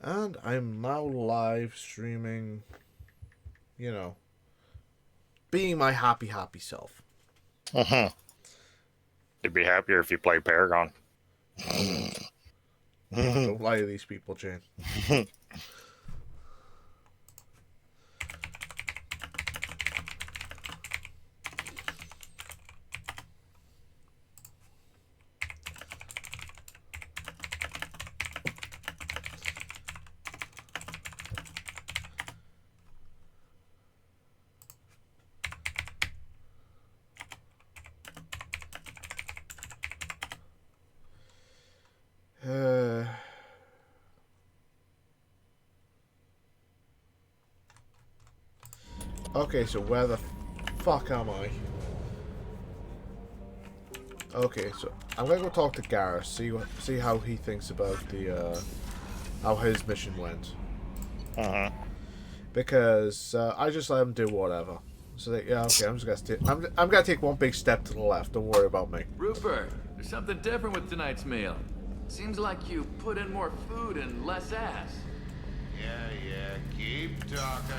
And I'm now live streaming, you know, being my happy, happy self. Uh-huh. You'd be happier if you played Paragon. I won't. Don't lie to these people, Jane. Okay, so where the fuck am I? Okay, so I'm gonna go talk to Gareth, see how he thinks about the how his mission went. Uh-huh. Because I just let him do whatever. So yeah, okay, I'm gonna take one big step to the left. Don't worry about me. Rupert, there's something different with tonight's meal. Seems like you put in more food and less ass. Yeah, keep talking.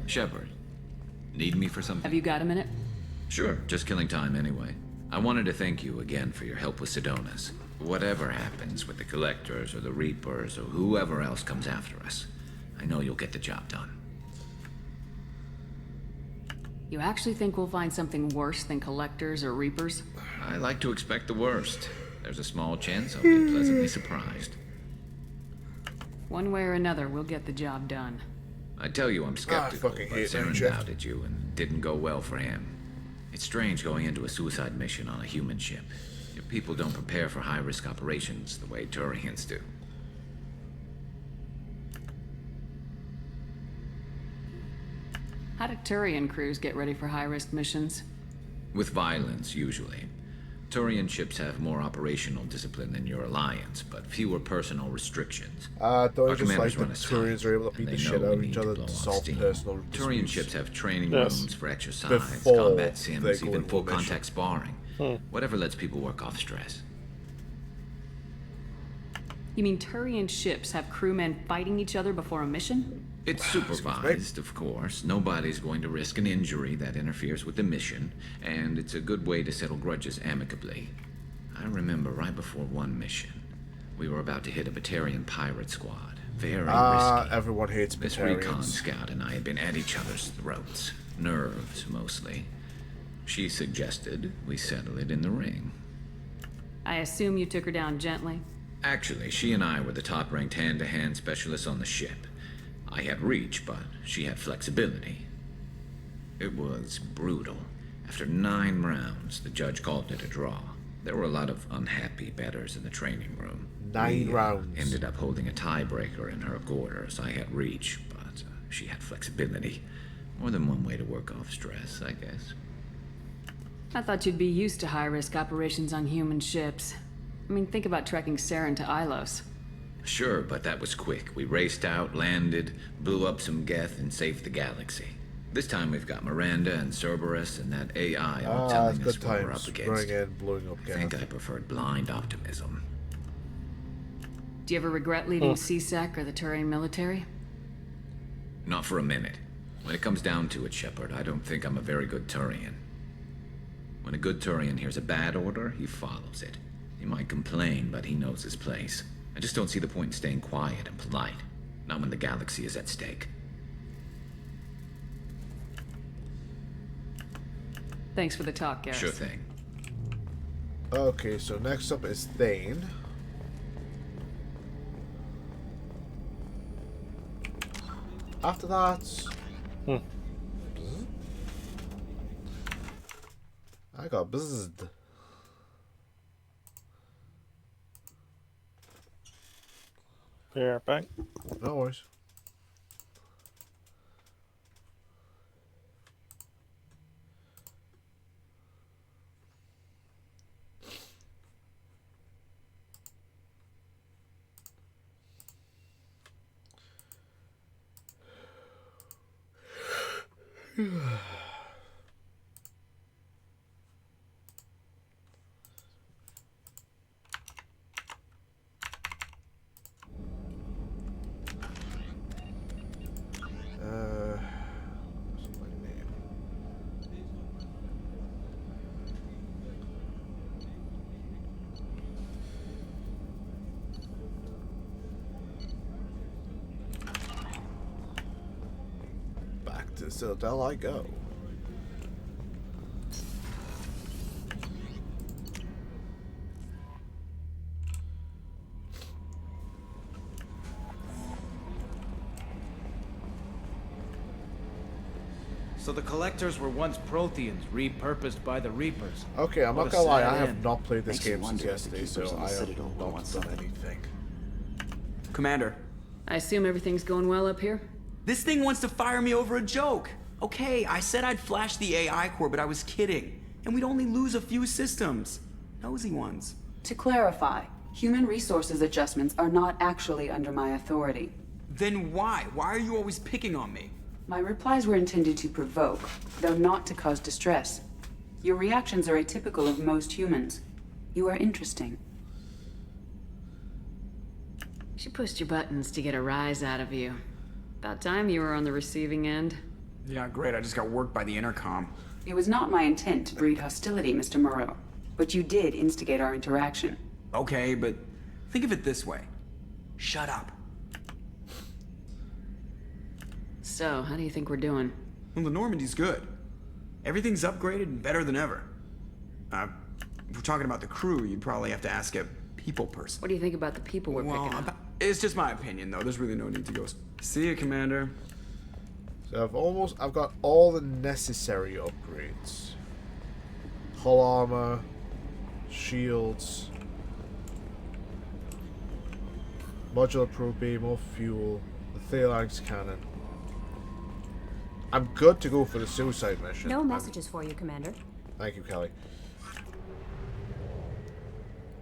Shepard, need me for something? Have you got a minute? Sure, just killing time anyway. I wanted to thank you again for your help with Sidonis. Whatever happens with the Collectors or the Reapers or whoever else comes after us, I know you'll get the job done. You actually think we'll find something worse than Collectors or Reapers? I like to expect the worst. There's a small chance I'll be pleasantly surprised. One way or another, we'll get the job done. I tell you I'm skeptical, fucking but hate Saren night shift. doubted you and didn't go well for him. It's strange going into a suicide mission on a human ship. Your people don't prepare for high-risk operations the way Turians do. How do Turian crews get ready for high-risk missions? With violence, usually. Turian ships have more operational discipline than your alliance, but fewer personal restrictions. Don't Our you just like commanders the run a tight, Turians are able to beat and the they shit know out of we each need to other blow to off solve steam. personal Turian disputes? ships have training Yes. rooms for exercise, Before combat they sims, go even into a full mission. contact sparring. Whatever lets people work off stress. You mean Turian ships have crewmen fighting each other before a mission? It's supervised, of course. Nobody's going to risk an injury that interferes with the mission, and it's a good way to settle grudges amicably. I remember right before one mission, we were about to hit a Batarian pirate squad. Very risky. Everyone hates This recon Batarians. scout and I had been at each other's throats. Nerves, mostly. She suggested we settle it in the ring. I assume you took her down gently? Actually, she and I were the top-ranked hand-to-hand specialists on the ship. I had reach, but she had flexibility. It was brutal. After 9 rounds, the judge called it a draw. There were a lot of unhappy bettors in the training room. 9 We rounds. ended up holding a tiebreaker in her quarters. I had reach, but she had flexibility. More than one way to work off stress, I guess. I thought you'd be used to high-risk operations on human ships. I mean, think about trekking Saren to Ilos. Sure, but that was quick. We raced out, landed, blew up some Geth, and saved the galaxy. This time we've got Miranda and Cerberus and that AI all It's telling us good what we're up times. against. Running in, blowing up I think Geth. I preferred blind optimism. Do you ever regret leaving CSEC or the Turian military? Not for a minute. When it comes down to it, Shepard, I don't think I'm a very good Turian. When a good Turian hears a bad order, he follows it. He might complain, but he knows his place. I just don't see the point in staying quiet and polite. Not when the galaxy is at stake. Thanks for the talk, Garrus. Sure thing. Okay, so next up is Thane. After that... I got buzzed. Yeah, back. No worries. to the Citadel I go. So the Collectors were once Protheans, repurposed by the Reapers. Okay, I'm What not a gonna lie, sad I have end. not played this Makes you game since wonder if the yesterday, so keepers on the I have Citadel will not want done something. anything. Commander, I assume everything's going well up here? this thing wants to fire me over a joke. Okay, I said I'd flash the AI core, but I was kidding. And we'd only lose a few systems. Nosy ones. To clarify, human resources adjustments are not actually under my authority. Then why? Why are you always picking on me? My replies were intended to provoke, though not to cause distress. Your reactions are atypical of most humans. You are interesting. She pushed your buttons to get a rise out of you. About time you were on the receiving end. Yeah, great. I just got worked by the intercom. It was not my intent to breed hostility, Mr. Moreau, but you did instigate our interaction. Okay, but think of it this way. Shut up. So, how do you think we're doing? Well, the Normandy's good. Everything's upgraded and better than ever. If we're talking about the crew, you'd probably have to ask a people person. What do you think about the people we're picking up? It's just my opinion, though. There's really no need to go. See you, Commander. So I've got all the necessary upgrades. Hull armor, shields, modular probe beam, more fuel, the phalanx cannon. I'm good to go for the suicide mission. No messages for you, Commander. Thank you, Kelly.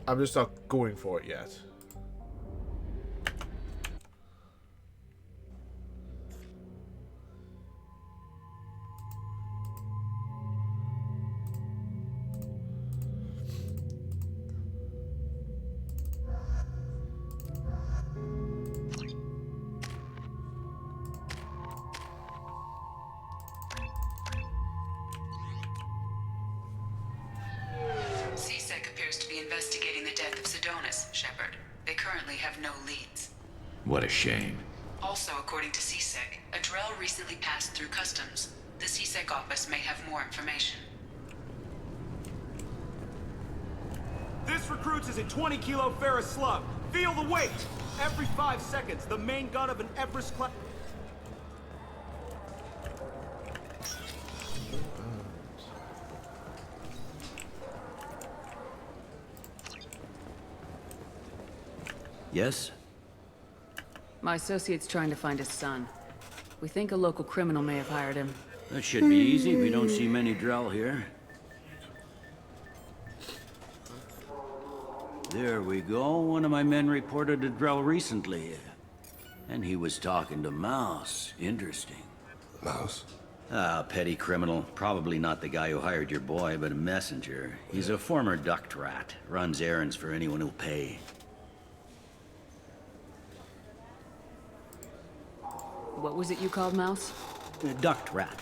I'm just not going for it yet. CSEC appears to be investigating the death of Sidonis, Shepard. They currently have no leads. What a shame. Also, according to CSEC, a Drell recently passed through customs. The CSEC office may have more information. This recruits is a 20-kilo ferrous slug. Feel the weight! Every 5 seconds, the main gun of an Everest class. Yes? My associate's trying to find his son. We think a local criminal may have hired him. That should be easy. We don't see many Drell here. There we go. One of my men reported a Drell recently. And he was talking to Mouse. Interesting. Mouse? Ah, petty criminal. Probably not the guy who hired your boy, but a messenger. He's a former duct rat. Runs errands for anyone who'll pay. What was it you called Mouse? A duct rat.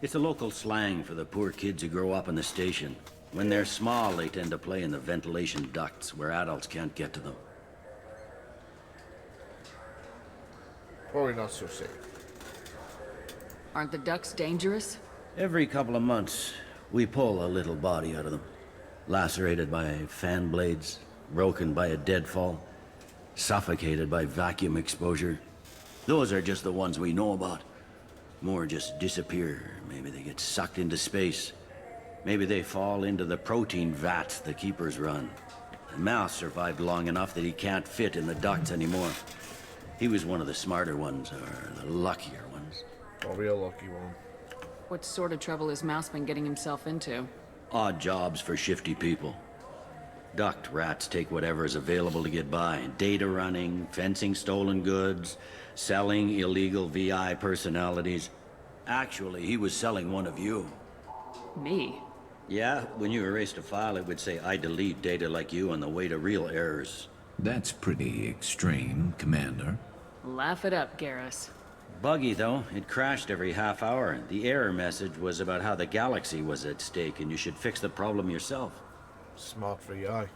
It's a local slang for the poor kids who grow up in the station. When they're small, they tend to play in the ventilation ducts where adults can't get to them. Probably not so safe. Aren't the ducks dangerous? Every couple of months, we pull a little body out of them. Lacerated by fan blades, broken by a deadfall, suffocated by vacuum exposure. Those are just the ones we know about. More just disappear. Maybe they get sucked into space. Maybe they fall into the protein vats the keepers run. Mouse survived long enough that he can't fit in the ducts anymore. He was one of the smarter ones, or the luckier ones. Probably a lucky one. What sort of trouble has Mouse been getting himself into? Odd jobs for shifty people. Duct rats take whatever is available to get by. Data running, fencing stolen goods, selling illegal VI personalities. Actually, he was selling one of you. Me? Yeah, when you erased a file, it would say, I delete data like you on the way to real errors. That's pretty extreme, Commander. Laugh it up, Garrus. Buggy, though. It crashed every half hour. The error message was about how the galaxy was at stake and you should fix the problem yourself. Smart VI.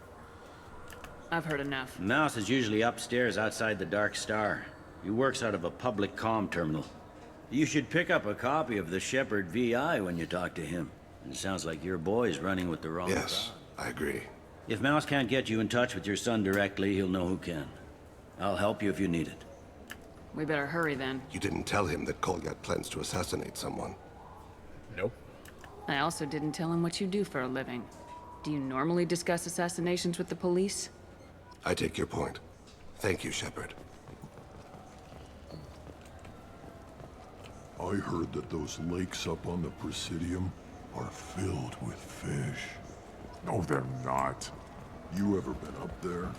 I've heard enough. Mouse is usually upstairs outside the Dark Star. He works out of a public comm terminal. You should pick up a copy of the Shepherd VI when you talk to him. It sounds like your boy's running with the wrong Yes, crowd. I agree. If Mouse can't get you in touch with your son directly, he'll know who can. I'll help you if you need it. We better hurry then. You didn't tell him that Kolyat plans to assassinate someone. Nope. I also didn't tell him what you do for a living. Do you normally discuss assassinations with the police? I take your point. Thank you, Shepard. I heard that those lakes up on the Presidium are filled with fish. No, they're not. You ever been up there?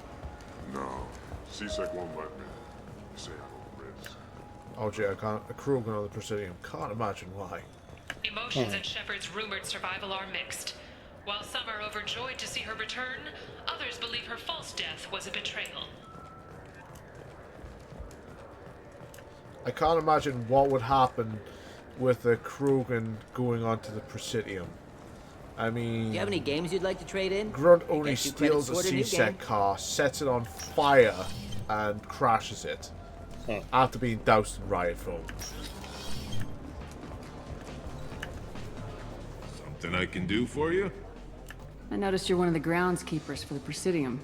No. CSEC won't let me. They say I'm a risk. Oh gee, I can't. A Krogan on the Presidium. Can't imagine why. Emotions at Shepard's rumored survival are mixed. While some are overjoyed to see her return, others believe her false death was a betrayal. I can't imagine what would happen with a Krogan going onto the Presidium. I mean... Do you have any games you'd like to trade in? Grunt only Get you steals a credits toward a new C-Sec game. car, sets it on fire, and crashes it. After being doused in riot foam. Something I can do for you? I noticed you're one of the groundskeepers for the Presidium.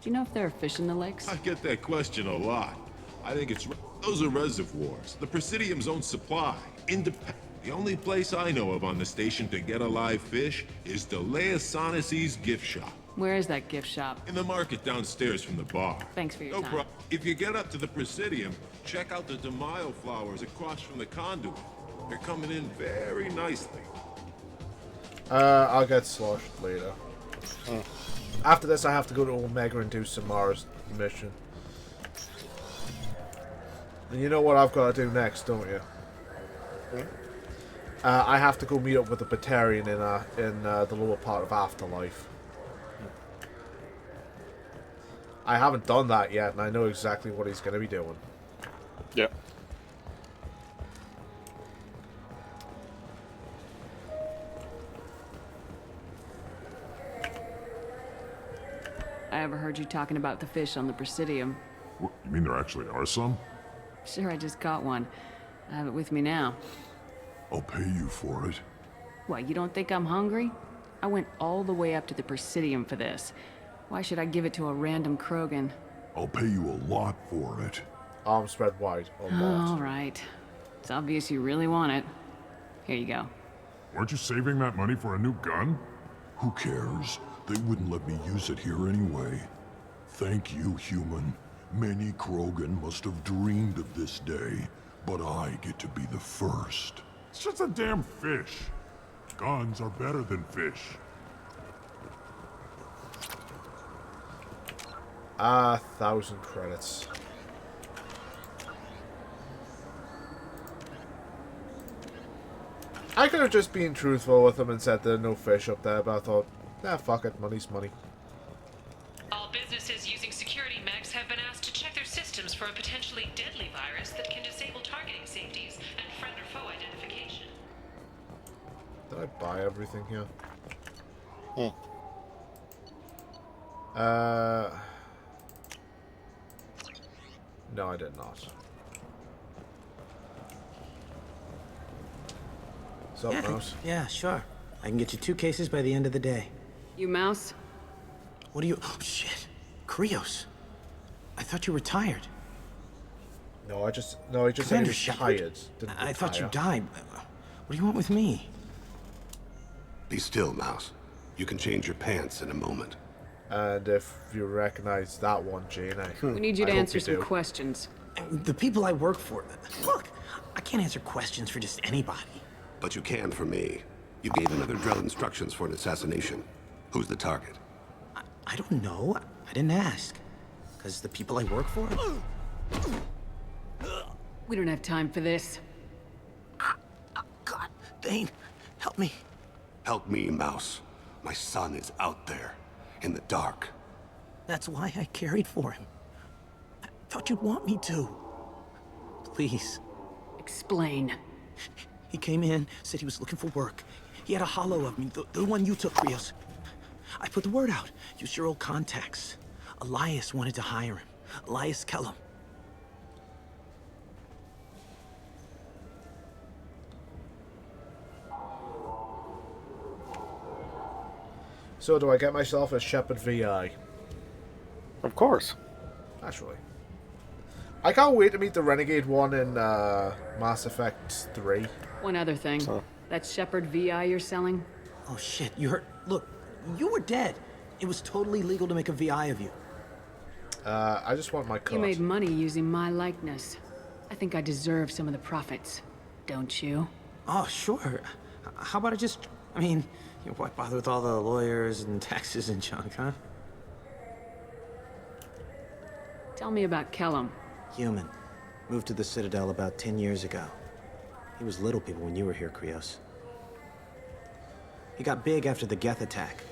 Do you know if there are fish in the lakes? I get that question a lot. I think those are reservoirs. The Presidium's own supply. Independent. The only place I know of on the station to get a live fish is Delea Sonesi's gift shop. Where is that gift shop? In the market downstairs from the bar. Thanks for your No time. problem. If you get up to the Presidium, check out the DeMaio flowers across from the conduit. They're coming in very nicely. I'll get sloshed later. After this, I have to go to Omega and do Samara's mission. And you know what I've got to do next, don't you? I have to go meet up with the Batarian in the lower part of Afterlife. I haven't done that yet, and I know exactly what he's going to be doing. Yep. I overheard you talking about the fish on the Presidium. What, you mean there actually are some? Sure, I just caught one. I have it with me now. I'll pay you for it. What, you don't think I'm hungry? I went all the way up to the Presidium for this. Why should I give it to a random Krogan? I'll pay you a lot for it. Arms spread wide. A lot. All right. It's obvious you really want it. Here you go. Weren't you saving that money for a new gun? Who cares? They wouldn't let me use it here anyway. Thank you, human. Many Krogan must have dreamed of this day, but I get to be the first. It's just a damn fish. Guns are better than fish. 1,000 credits. I could have just been truthful with them and said there are no fish up there, but I thought, nah, fuck it, money's money. All businesses using security mechs have been asked to check their systems for a potentially deadly virus that can disable targeting safeties and friend or foe identification. Did I buy everything here? No, I did not. So, Mouse? Yeah, sure. I can get you 2 cases by the end of the day. You Mouse? What are you... Oh, shit. Krios. I thought you were tired. No, I just said he Commander was Shepard, tired. Didn't I thought you retire. died. What do you want with me? Be still, Mouse. You can change your pants in a moment. And if you recognize that one, Jane, We need you to I hope answer some do. questions. The people I work for... Look, I can't answer questions for just anybody. But you can for me. You gave another drill instructions for an assassination. Who's the target? I don't know. I didn't ask. Because the people I work for... We don't have time for this. God, Thane, help me. Help me, Mouse. My son is out there, in the dark. That's why I carried for him. I thought you'd want me to. Please. Explain. He came in, said he was looking for work. He had a hollow of me, the one you took, Krios. I put the word out. Use your old contacts. Elias wanted to hire him. Elias Kellum. So do I get myself a Shepard VI? Of course. Naturally. I can't wait to meet the Renegade one in Mass Effect 3. One other thing. That Shepard VI you're selling? Oh shit, you heard? Look, you were dead. It was totally legal to make a VI of you. I just want my cut. You made money using my likeness. I think I deserve some of the profits. Don't you? Oh, sure. How about I mean, why bother with all the lawyers and taxes and junk, huh? Tell me about Kellum. Human. Moved to the Citadel about 10 years ago. He was little people when you were here, Krios. He got big after the Geth attack.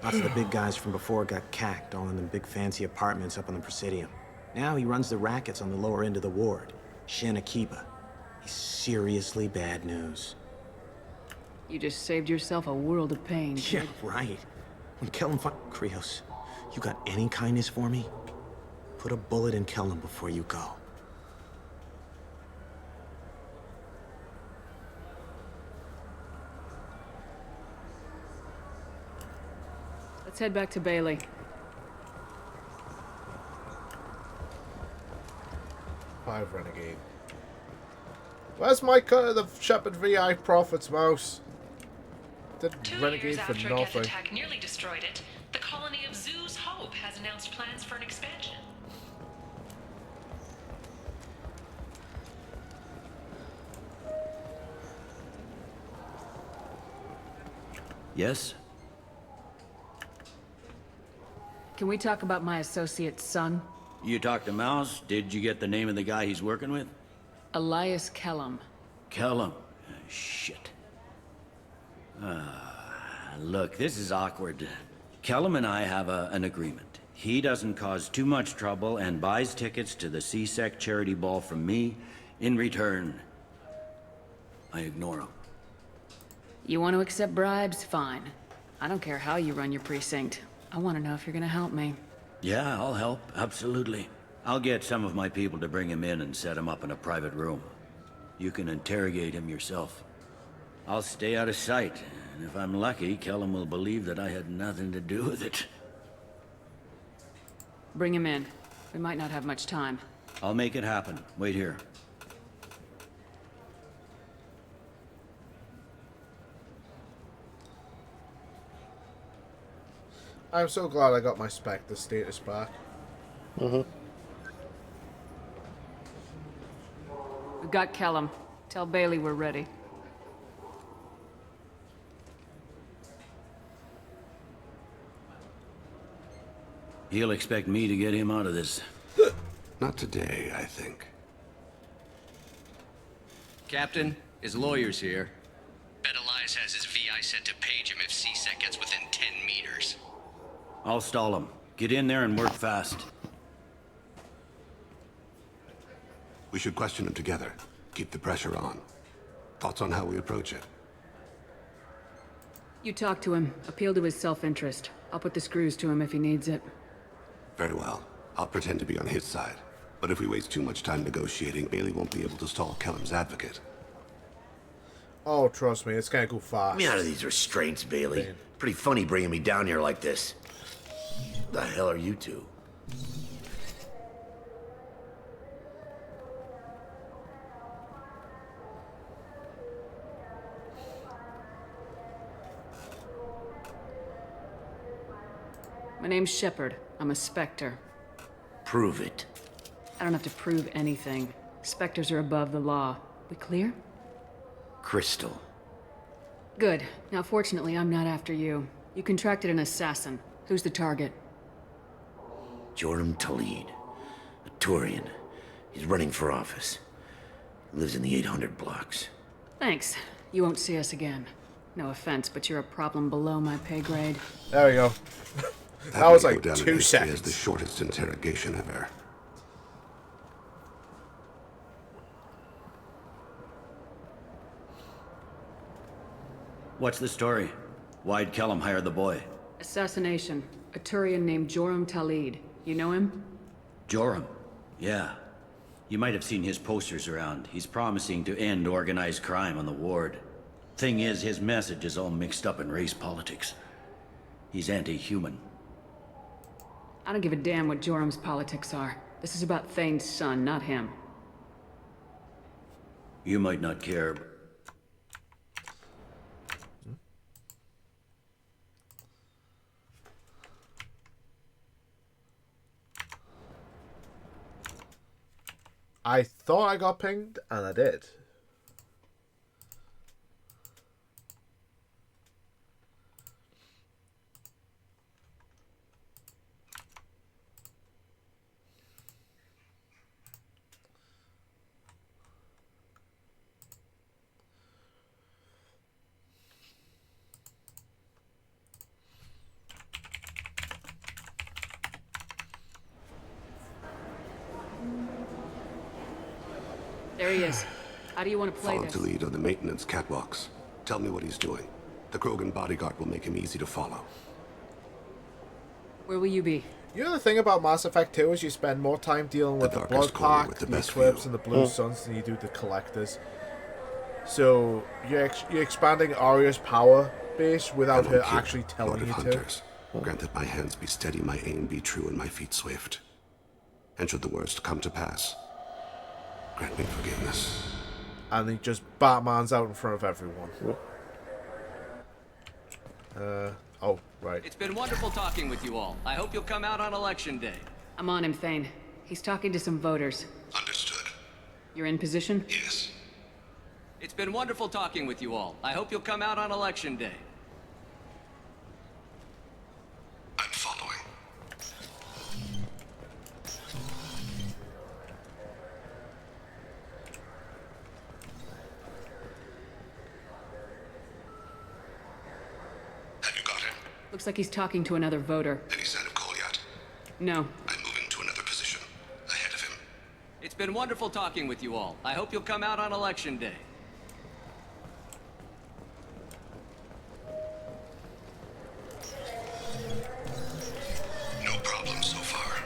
Lots of the big guys from before got cacked, all in them big fancy apartments up on the Presidium. Now he runs the rackets on the lower end of the ward, Shin Akiba. He's seriously bad news. You just saved yourself a world of pain. Yeah, kid. right. When Kellum Krios, you got any kindness for me? Put a bullet in Kellum before you go. Let's head back to Bailey. Five Renegade. Where's my cut of the Shepard VI profits, Mouse? Did 2 Renegade years for after a Geth nothing. attack nearly destroyed it, the colony of Zoo's Hope has announced plans for an expansion. Yes? Can we talk about my associate's son? You talked to Mouse? Did you get the name of the guy he's working with? Elias Kellum. Kellum. Shit. Look, this is awkward. Kellum and I have an agreement. He doesn't cause too much trouble and buys tickets to the C-Sec charity ball from me. In return, I ignore him. You want to accept bribes? Fine. I don't care how you run your precinct. I want to know if you're gonna help me. Yeah, I'll help. Absolutely. I'll get some of my people to bring him in and set him up in a private room. You can interrogate him yourself. I'll stay out of sight, and if I'm lucky, Kellum will believe that I had nothing to do with it. Bring him in. We might not have much time. I'll make it happen. Wait here. I'm so glad I got my Spectre status back. We've got Kellum. Tell Bailey we're ready. He'll expect me to get him out of this. Not today, I think. Captain, his lawyer's here. Bet Elias has his VI set to page him if C-Sec gets within 10 meters. I'll stall him. Get in there and work fast. We should question him together. Keep the pressure on. Thoughts on how we approach it? You talk to him. Appeal to his self-interest. I'll put the screws to him if he needs it. Very well. I'll pretend to be on his side. But if we waste too much time negotiating, Bailey won't be able to stall Kellum's advocate. Oh, trust me, it's gonna go fast. Get me out of these restraints, Bailey. Pretty funny bringing me down here like this. The hell are you two? My name's Shepard. I'm a Spectre. Prove it. I don't have to prove anything. Spectres are above the law. We clear? Crystal. Good. Now, fortunately, I'm not after you. You contracted an assassin. Who's the target? Joram Talid. A Turian. He's running for office. Lives in the 800 blocks. Thanks. You won't see us again. No offense, but you're a problem below my pay grade. There we go. That was like 2 seconds. As the shortest interrogation ever. What's the story? Why'd Kellum hire the boy? Assassination. A Turian named Joram Talid. You know him? Joram? Yeah. You might have seen his posters around. He's promising to end organized crime on the ward. Thing is, his message is all mixed up in race politics. He's anti-human. I don't give a damn what Jorum's politics are. This is about Thane's son, not him. You might not care, but... I thought I got pinged, and I did. There he is. How do you want to play Follow this? to lead on the maintenance catwalks. Tell me what he's doing. The Krogan bodyguard will make him easy to follow. Where will you be? You know the thing about Mass Effect 2 is you spend more time dealing with the Blood corner Pack, with the the best Eclipse, view. and the Blue Suns than you do the Collectors. So you're expanding Arya's power base without I'm her on cue, actually telling Lord of you Hunters. Grant that my hands be steady, my aim be true, and my feet swift. And should the worst come to pass, grant me forgiveness. And he just Batman's out in front of everyone. Oh, right. It's been wonderful talking with you all. I hope you'll come out on election day. I'm on him, Thane. He's talking to some voters. Understood. You're in position? Yes. It's been wonderful talking with you all. I hope you'll come out on election day. I'm following. Have you got him? Looks like he's talking to another voter. Any sign of call yet? No. I'm moving to another position. Ahead of him. It's been wonderful talking with you all. I hope you'll come out on election day. No problem so far.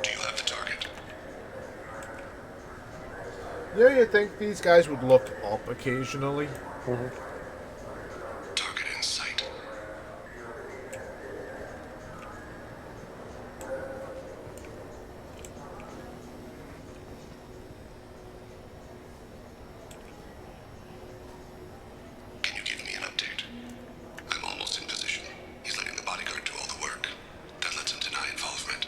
Do you have the target? Yeah, you'd think these guys would look up occasionally. Target in sight. Can you give me an update? I'm almost in position. He's letting the bodyguard do all the work. That lets him deny involvement.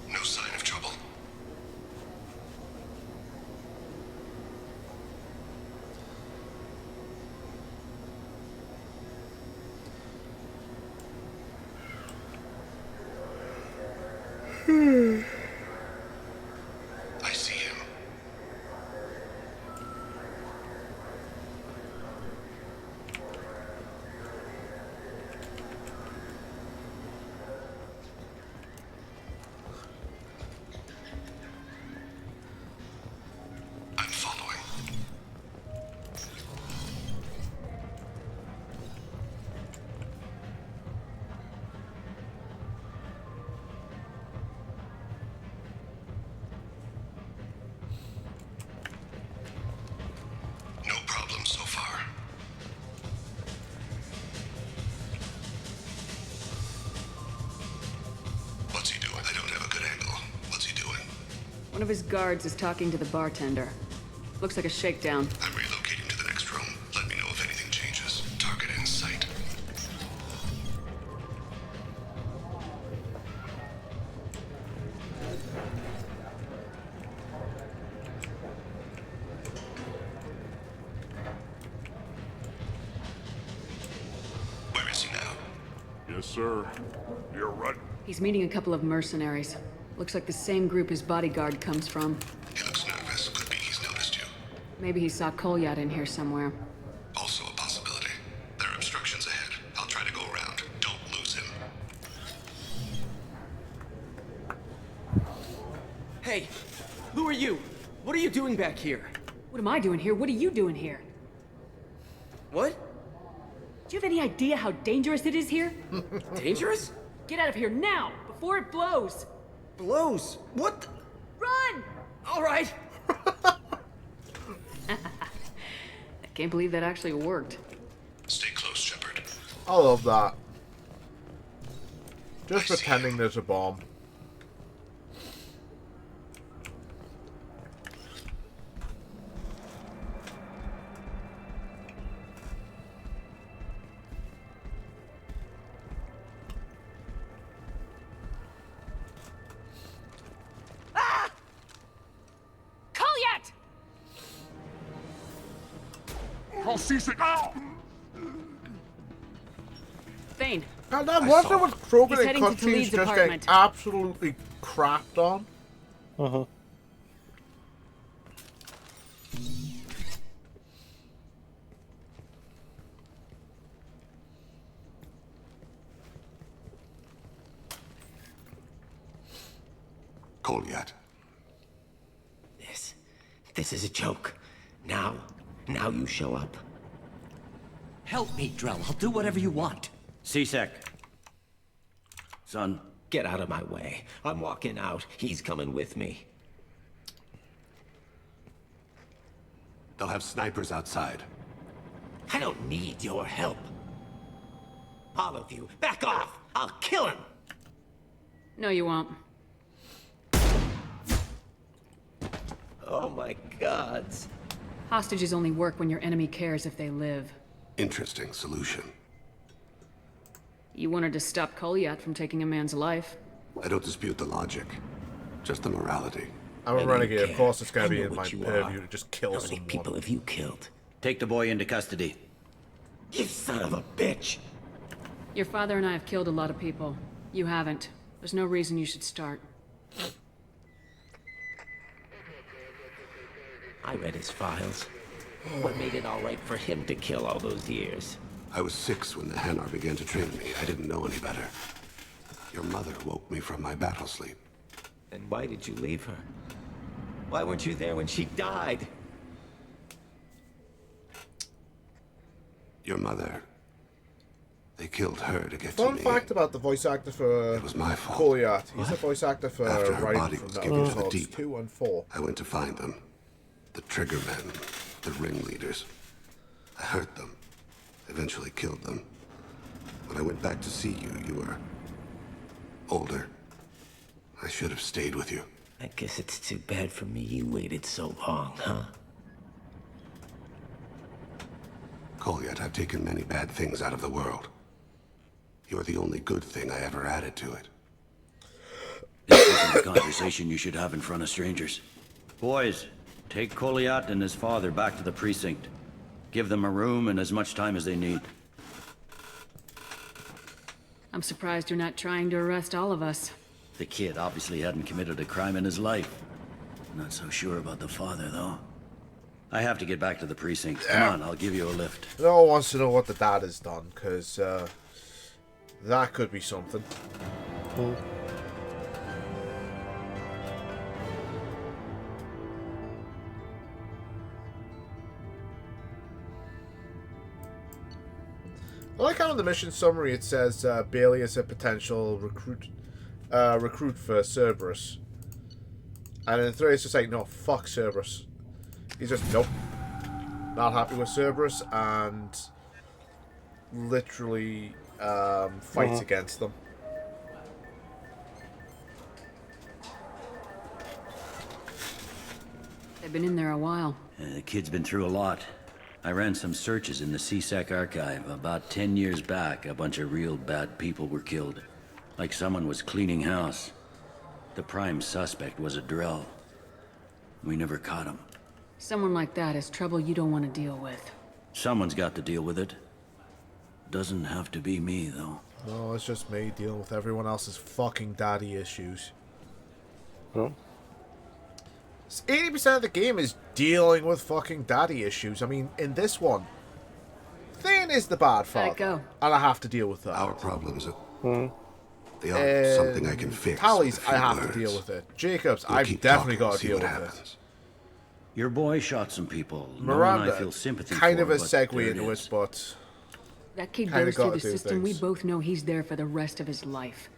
No sign of trouble. I see him. I'm following. No problem so far. What's he doing? I don't have a good angle. What's he doing? One of his guards is talking to the bartender. Looks like a shakedown. I'm relocating to the next room. Let me know if anything changes. Target in sight. Where is he now? sir. You're right. He's meeting a couple of mercenaries. Looks like the same group his bodyguard comes from. He looks nervous. Could be he's noticed you. Maybe he saw Kolyat in here somewhere. Also a possibility. There are obstructions ahead. I'll try to go around. Don't lose him. Hey, who are you? What are you doing back here? What am I doing here? What are you doing here? What? Do you have any idea how dangerous it is here? Dangerous? Get out of here now, before it blows! Blows? What the? Run! All right. I can't believe that actually worked. Stay close, Shepard. I love that. Just pretending there's a bomb. Kolyat! I'll cease it now! Thane. And I'm wondering what He's Krogan and heading to countries Khalid's just apartment. getting absolutely crapped on. Uh-huh. Kolyat. This is a joke. Now you show up. Help me, Drell. I'll do whatever you want. C-Sec. Son. Get out of my way. I'm walking out. He's coming with me. They'll have snipers outside. I don't need your help. All of you, back off! I'll kill him! No, you won't. Oh my gods. Hostages only work when your enemy cares if they live. Interesting solution. You wanted to stop Kolyat from taking a man's life. I don't dispute the logic. Just the morality. I'm a renegade. Of course it's going to be in what my you purview are. to just kill How many someone. people have you killed? Take the boy into custody. You son of a bitch! Your father and I have killed a lot of people. You haven't. There's no reason you should start. I read his files. What made it all right for him to kill all those years? I was 6 when the Hanar began to train me. I didn't know any better. Your mother woke me from my battle sleep. And why did you leave her? Why weren't you there when she died? Your mother. They killed her to get to Fun me. fact about the voice actor for It was my fault. Kolyat. He's the voice actor for After her Raiden body from was Metal given Gear to the Solid deep, 2 and 4. I went to find them. The trigger men. The ringleaders. I hurt them. Eventually killed them. When I went back to see you, you were older. I should have stayed with you. I guess it's too bad for me you waited so long, huh? Kolyat, I've taken many bad things out of the world. You're the only good thing I ever added to it. This isn't the conversation you should have in front of strangers. Boys, take Kolyat and his father back to the precinct. Give them a room and as much time as they need. I'm surprised you're not trying to arrest all of us. The kid obviously hadn't committed a crime in his life. Not so sure about the father, though. I have to get back to the precinct. Come on, I'll give you a lift. No one wants to know what the dad has done, because that could be something. I like how in the mission summary it says Bailey is a potential recruit for Cerberus. And in 3 it's just like, no, fuck Cerberus. He's just, nope. Not happy with Cerberus and literally fights against them. They've been in there a while. The kid's been through a lot. I ran some searches in the CSEC archive. About 10 years back, a bunch of real bad people were killed. Like someone was cleaning house. The prime suspect was a Drell. We never caught him. Someone like that is trouble you don't want to deal with. Someone's got to deal with it. Doesn't have to be me, though. No, it's just me dealing with everyone else's fucking daddy issues. Huh? 80% of the game is dealing with fucking daddy issues. I mean, in this one, Thane is the bad father, go. and I have to deal with that. Our problems are... Hmm. They are something I can fix. Tally's, with a few I have words. to deal with it. Jacobs, We'll I've keep definitely talking, got to see deal what with happens. Your boy shot some people. No one Miranda, I feel sympathy kind for, of a but there segue into is. it, but That kid kinda goes through gotta the do system, we things. both know he's there for the rest of his life.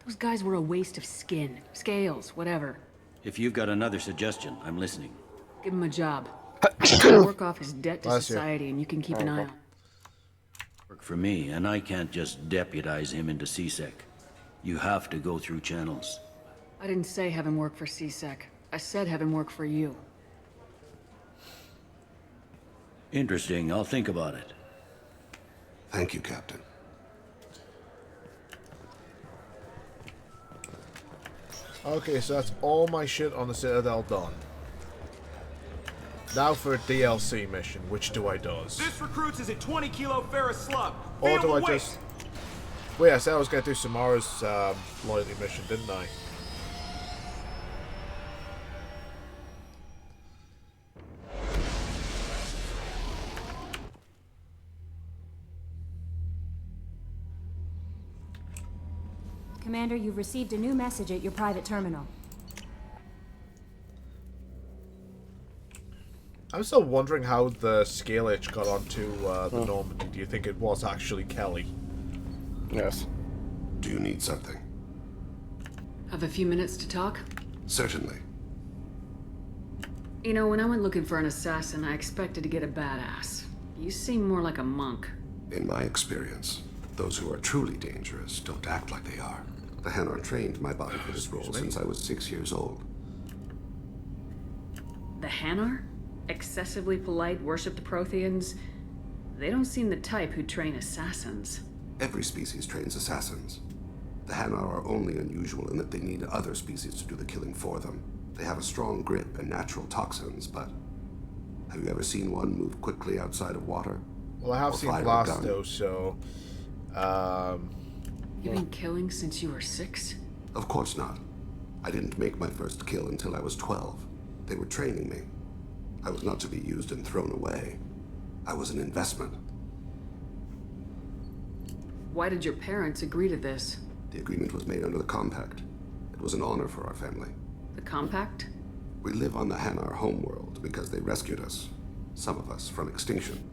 Those guys were a waste of skin, scales, whatever. If you've got another suggestion, I'm listening. Give him a job. Work off his debt to Bless you. society, and you can keep an eye on. Work for me, and I can't just deputize him into CSEC. You have to go through channels. I didn't say have him work for CSEC. I said have him work for you. Interesting. I'll think about it. Thank you, Captain. okay, so that's all my shit on the Citadel done. Now for a DLC mission, which do I does? This recruits is a 20 kilo ferrous slug. Or Feel do the I weight. just... Wait, I said I was going to do Samara's loyalty mission, didn't I? Commander, you've received a new message at your private terminal. I'm still wondering how the scale itch got onto the Normandy. Do you think it was actually Kelly? Yes. Do you need something? Have a few minutes to talk? Certainly. You know, when I went looking for an assassin, I expected to get a badass. You seem more like a monk. In my experience, those who are truly dangerous don't act like they are. The Hanar trained my body for this role since I was 6 years old. The Hanar? Excessively polite, worship the Protheans? They don't seem the type who train assassins. Every species trains assassins. The Hanar are only unusual in that they need other species to do the killing for them. They have a strong grip and natural toxins, but have you ever seen one move quickly outside of water? Well, I have Or seen fire a Blasto, gun? so... You've been killing since you were 6? Of course not. I didn't make my first kill until I was 12. They were training me. I was not to be used and thrown away. I was an investment. Why did your parents agree to this? The agreement was made under the Compact. It was an honor for our family. The Compact? We live on the Hanar homeworld because they rescued us, some of us, from extinction.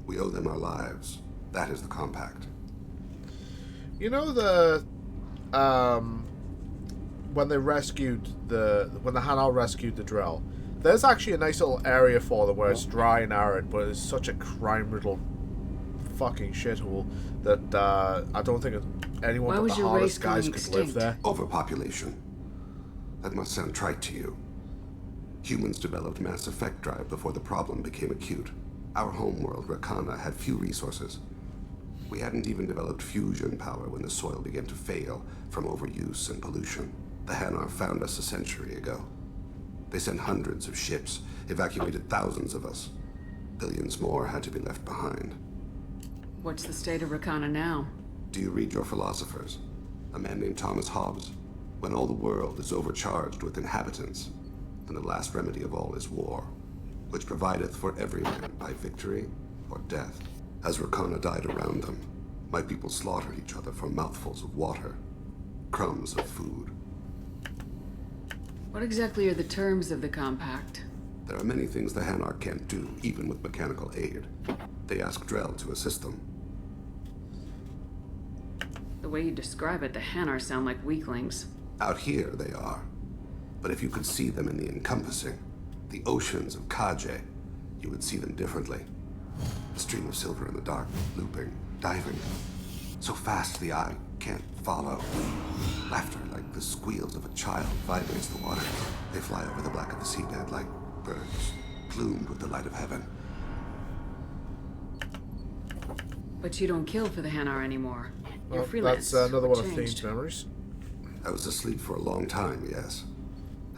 We owe them our lives. That is the Compact. You know the... when they rescued when the Hanar rescued the Drell, there's actually a nice little area for them where it's dry and arid, but it's such a crime-riddled fucking shithole that I don't think anyone but the hardest guys could live there. Overpopulation. That must sound trite to you. Humans developed mass effect drive before the problem became acute. Our homeworld, Rakana, had few resources. We hadn't even developed fusion power when the soil began to fail from overuse and pollution. The Hanar found us a century ago. They sent hundreds of ships, evacuated thousands of us. Billions more had to be left behind. What's the state of Rakana now? Do you read your philosophers? A man named Thomas Hobbes? When all the world is overcharged with inhabitants, and the last remedy of all is war, which provideth for every man by victory or death. As Rakana died around them, my people slaughtered each other for mouthfuls of water, crumbs of food. What exactly are the terms of the Compact? There are many things the Hanar can't do, even with mechanical aid. They ask Drell to assist them. The way you describe it, the Hanar sound like weaklings. Out here, they are. But if you could see them in the encompassing, the oceans of Kaje, you would see them differently. A stream of silver in the dark, looping, diving. So fast the eye can't follow. Laughter like the squeals of a child vibrates the water. They fly over the black of the seabed like birds, plumed with the light of heaven. But you don't kill for the Hanar anymore. You're Well, freelance. that's another What one of changed? Thane's memories. I was asleep for a long time, yes.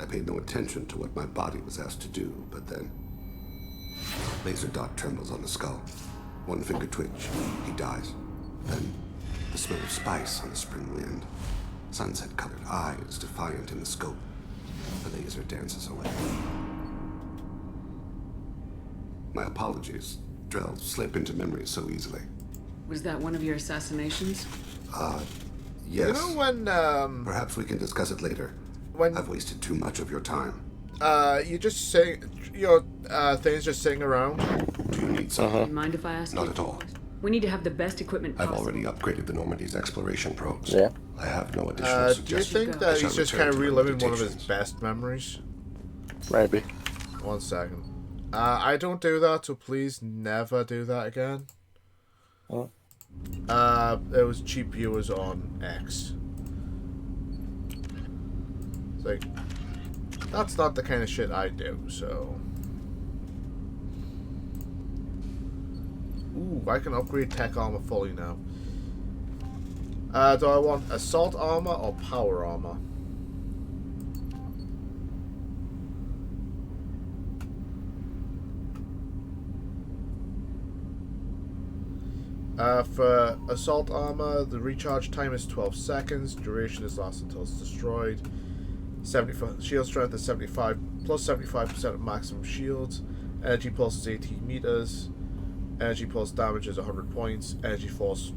I paid no attention to what my body was asked to do, but then... Laser dot trembles on the skull. One finger twitch, he dies. Then The smell of spice on the spring wind. Sunset-colored eyes defiant in the scope. The laser dances away. My apologies. Drell slip into memory so easily. Was that one of your assassinations? Yes. You know when, Perhaps we can discuss it later. I've wasted too much of your time. You just say, things just sitting around? Do you need something? Mind if I ask Not you? at all. We need to have the best equipment I've possible. already upgraded the Normandy's exploration probes. Yeah. I have no additional Do you suggestions. think that he's just kind of reliving one of his best memories? Maybe. 1 second. I don't do that, so please never do that again. Oh. It was cheap viewers on X. It's like, that's not the kind of shit I do, so... Ooh, I can upgrade tech armor fully now. Do I want assault armor or power armor? For assault armor, the recharge time is 12 seconds, duration is last until it's destroyed. 75 shield strength is 75 plus 75% of maximum shields. Energy pulse is 18 meters. Energy pulse damage is 100 points. Energy pulse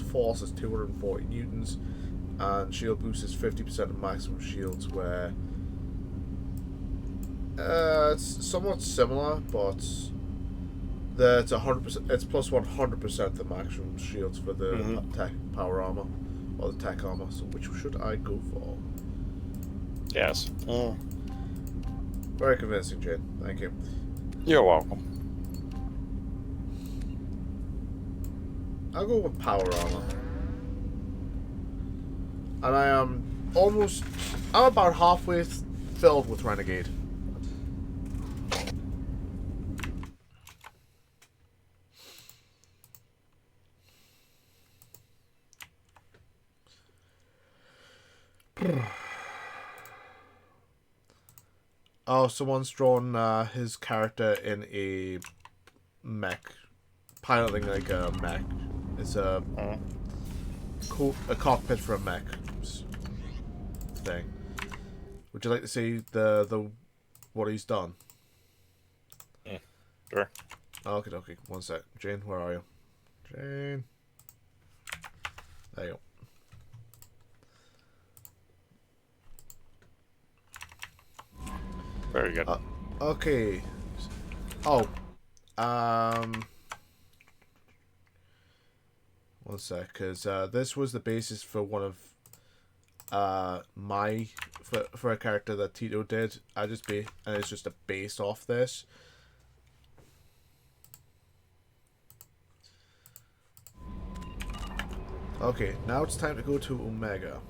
force is 240 newtons, and shield boost is 50% of maximum shields. Where it's somewhat similar, but it's 100%. It's plus 100% the maximum shields for the tech power armor or the tech armor. So which should I go for? Yes. Very convincing, Jane. Thank you. You're welcome. I'll go with power armor. And I am almost... I'm about halfway filled with Renegade. Oh, someone's drawn his character in a mech. Piloting like a mech. It's a cockpit for a mech thing. Would you like to see the what he's done? Sure. Okay, okay. 1 sec. Jane, where are you? Jane. There you go. Very good. Okay. Oh. 1 sec, because this was the basis for one of for a character that Tito did. And it's just a base off this. Okay, now it's time to go to Omega.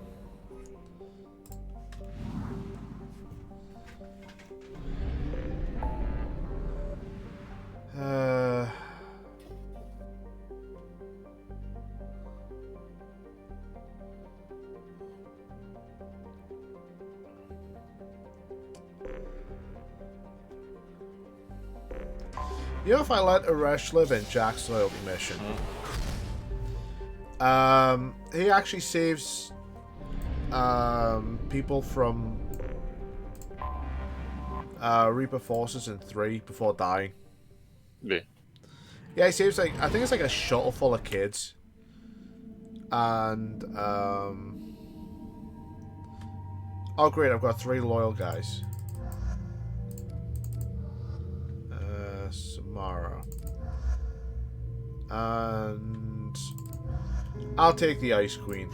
You know, if I let Aresh live in Jack's loyalty mission, he actually saves people from Reaper forces in 3 before dying. Yeah. Yeah, he saves I think it's like a shuttle full of kids. And oh great, I've got 3 loyal guys. Samara. And I'll take the Ice Queen.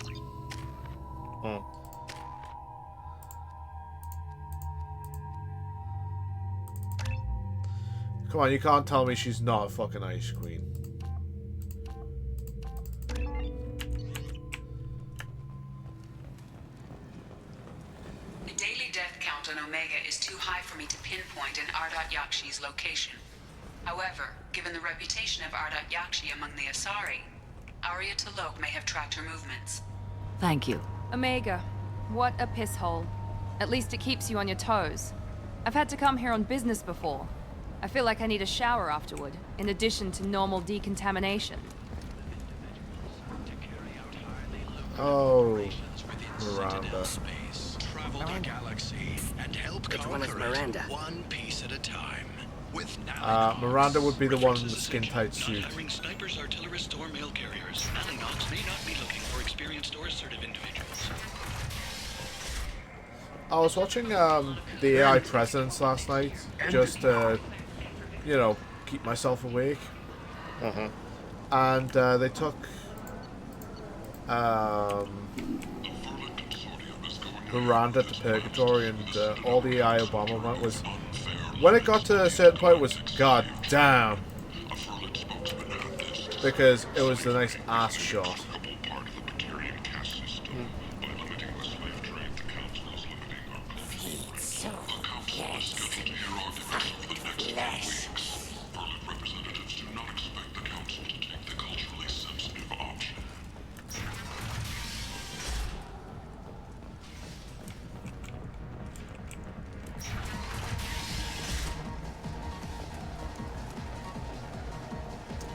Come on, you can't tell me she's not a fucking Ice Queen. The daily death count on Omega is too high for me to pinpoint an Ardat Yakshi's location. However, given the reputation of Ardat Yakshi among the Asari, Arya T'Loak may have tracked her movements. Thank you. Omega, what a piss hole. At least it keeps you on your toes. I've had to come here on business before. I feel like I need a shower afterward, in addition to normal decontamination. Oh, Miranda. Travel the galaxy and help Which one is conquer it Miranda? one piece at a time. With Miranda would be the one in the skin-tight suit. hiring snipers, artillerists, or mail carriers. Alinox may not be looking for experienced or assertive individuals. I was watching the AI Presence last night, just to, you know, keep myself awake. And they took Miranda to Purgatory, and all the AI Obama went was, when it got to a certain point, it was god damn, because it was a nice ass shot.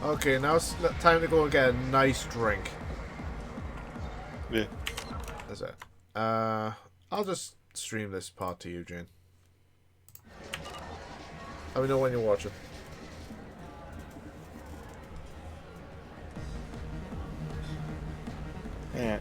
Okay, now it's time to go and get a nice drink. Yeah. That's it. I'll just stream this part to you, Jane. Let me know when you're watching. Yeah.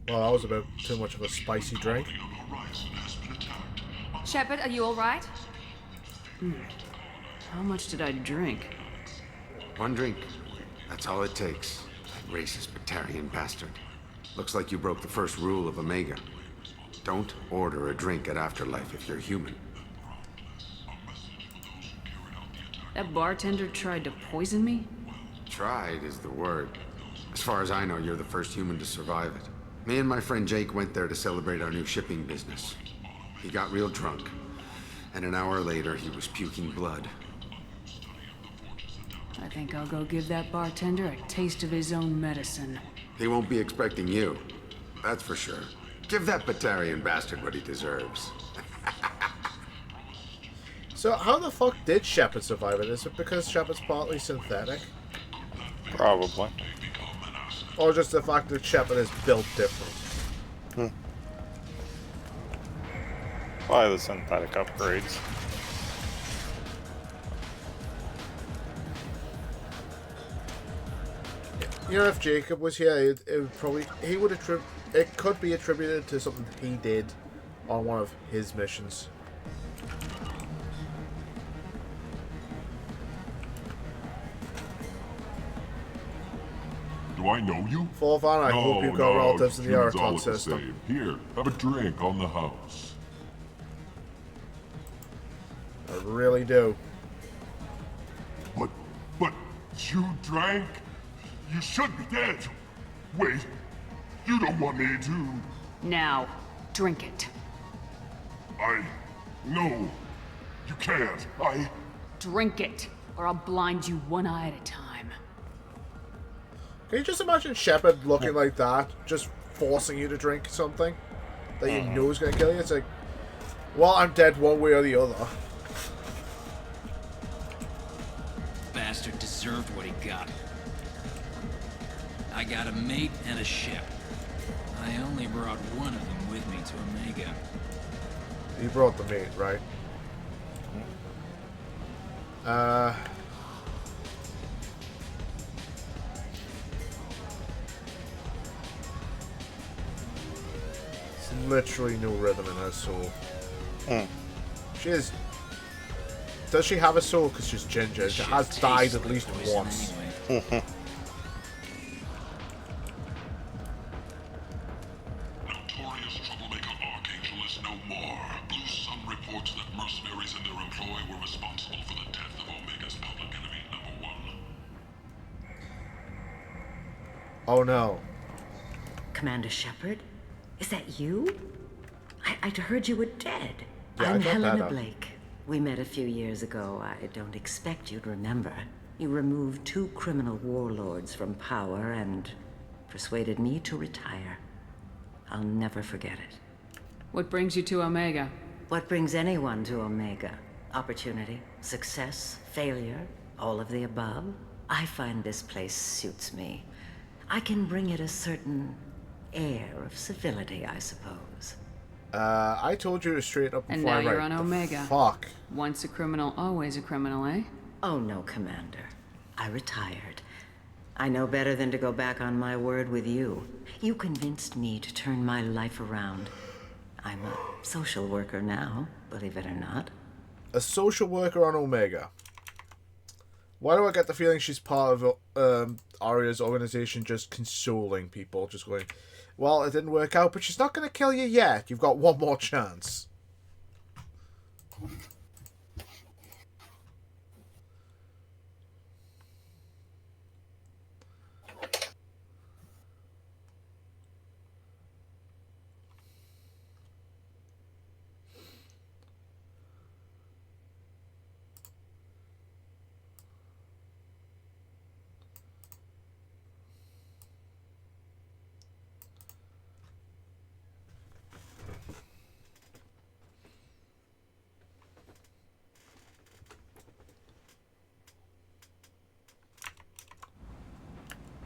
Well, that was a bit too much of a spicy drink. Shepard, are you all right? How much did I drink? One drink. That's all it takes. That racist Batarian bastard. Looks like you broke the first rule of Omega. Don't order a drink at Afterlife if you're human. That bartender tried to poison me? Tried is the word. As far as I know, you're the first human to survive it. Me and my friend Jake went there to celebrate our new shipping business. He got real drunk, and an hour later he was puking blood. I think I'll go give that bartender a taste of his own medicine. He won't be expecting you, that's for sure. Give that Batarian bastard what he deserves. So how the fuck did Shepard survive it? Is it because Shepard's partly synthetic? Probably. Or just the fact that Shepard is built different? By the synthetic upgrades. You know, if Jacob was here, it would probably it could be attributed to something he did on one of his missions. Do I know you? Forvan, I hope you've got relatives in the humans all Araton look the system. same. Here, have a drink on the house. I really do. But you drank? You should be dead. Wait, you don't want me to... Now, drink it. No, you can't. Drink it, or I'll blind you one eye at a time. Can you just imagine Shepard looking like that, just forcing you to drink something that you know is going to kill you? It's like, well, I'm dead one way or the other. Bastard deserved what he got. I got a mate and a ship. I only brought one of them with me to Omega. You brought the mate, right? There's literally no rhythm in her soul. She is... Does she have a soul because she's ginger? She has died at least once. Notorious troublemaker Archangel is no more. Blue Sun reports that mercenaries and their employ were responsible for the death of Omega's public enemy #1. Oh no. Commander Shepard? Is that you? I'd heard you were dead. Yeah, I'm I got Helena that up. Blake. We met a few years ago. I don't expect you'd remember. You removed 2 criminal warlords from power and persuaded me to retire. I'll never forget it. What brings you to Omega? What brings anyone to Omega? Opportunity, success, failure, all of the above. I find this place suits me. I can bring it a certain air of civility, I suppose. I told you to straighten up And before now I you're write. on The Omega. fuck. Once a criminal, always a criminal, eh? Oh no, Commander. I retired. I know better than to go back on my word with you. You convinced me to turn my life around. I'm a social worker now, believe it or not. A social worker on Omega. Why do I get the feeling she's part of Arya's organization, just consoling people, just going, well, it didn't work out, but she's not going to kill you yet. You've got one more chance.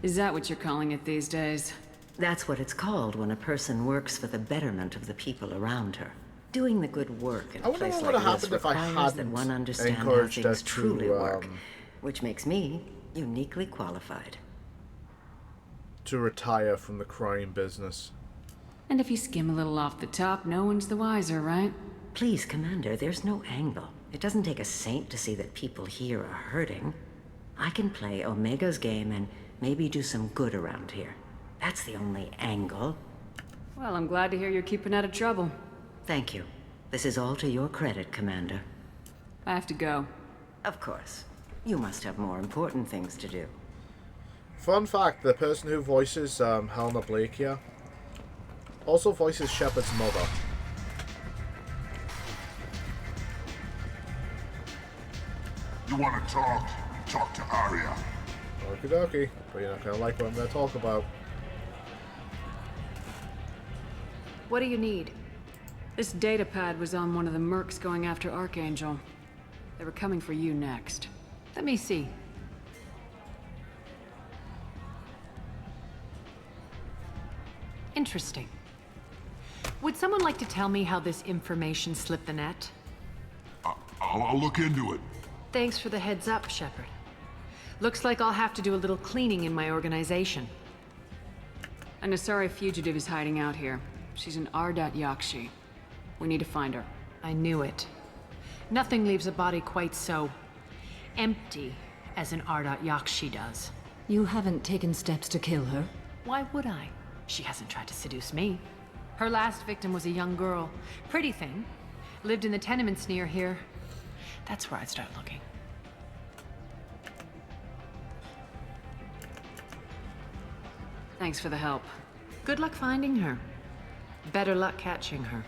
Is that what you're calling it these days? That's what it's called when a person works for the betterment of the people around her. Doing the good work in I a wonder place what like would have this happened if I requires that hadn't one understand how encouraged her things truly to, work, which makes me uniquely qualified. to retire from the crime business. And if you skim a little off the top, no one's the wiser, right? Please, Commander, there's no angle. It doesn't take a saint to see that people here are hurting. I can play Omega's game and maybe do some good around here. That's the only angle. Well, I'm glad to hear you're keeping out of trouble. Thank you. This is all to your credit, Commander. I have to go. Of course. You must have more important things to do. Fun fact, the person who voices Helena Blake here also voices Shepard's mother. You want to talk? Talk to Arya. Okie dokie, but you're not going to like what I'm going to talk about. What do you need? This data pad was on one of the mercs going after Archangel. They were coming for you next. Let me see. Interesting. Would someone like to tell me how this information slipped the net? I'll look into it. Thanks for the heads up, Shepard. Looks like I'll have to do a little cleaning in my organization. An Asari fugitive is hiding out here. She's an Ardat Yakshi. We need to find her. I knew it. Nothing leaves a body quite so empty as an Ardat Yakshi does. You haven't taken steps to kill her? Why would I? She hasn't tried to seduce me. Her last victim was a young girl. Pretty thing. Lived in the tenements near here. That's where I'd start looking. Thanks for the help. Good luck finding her. Better luck catching her.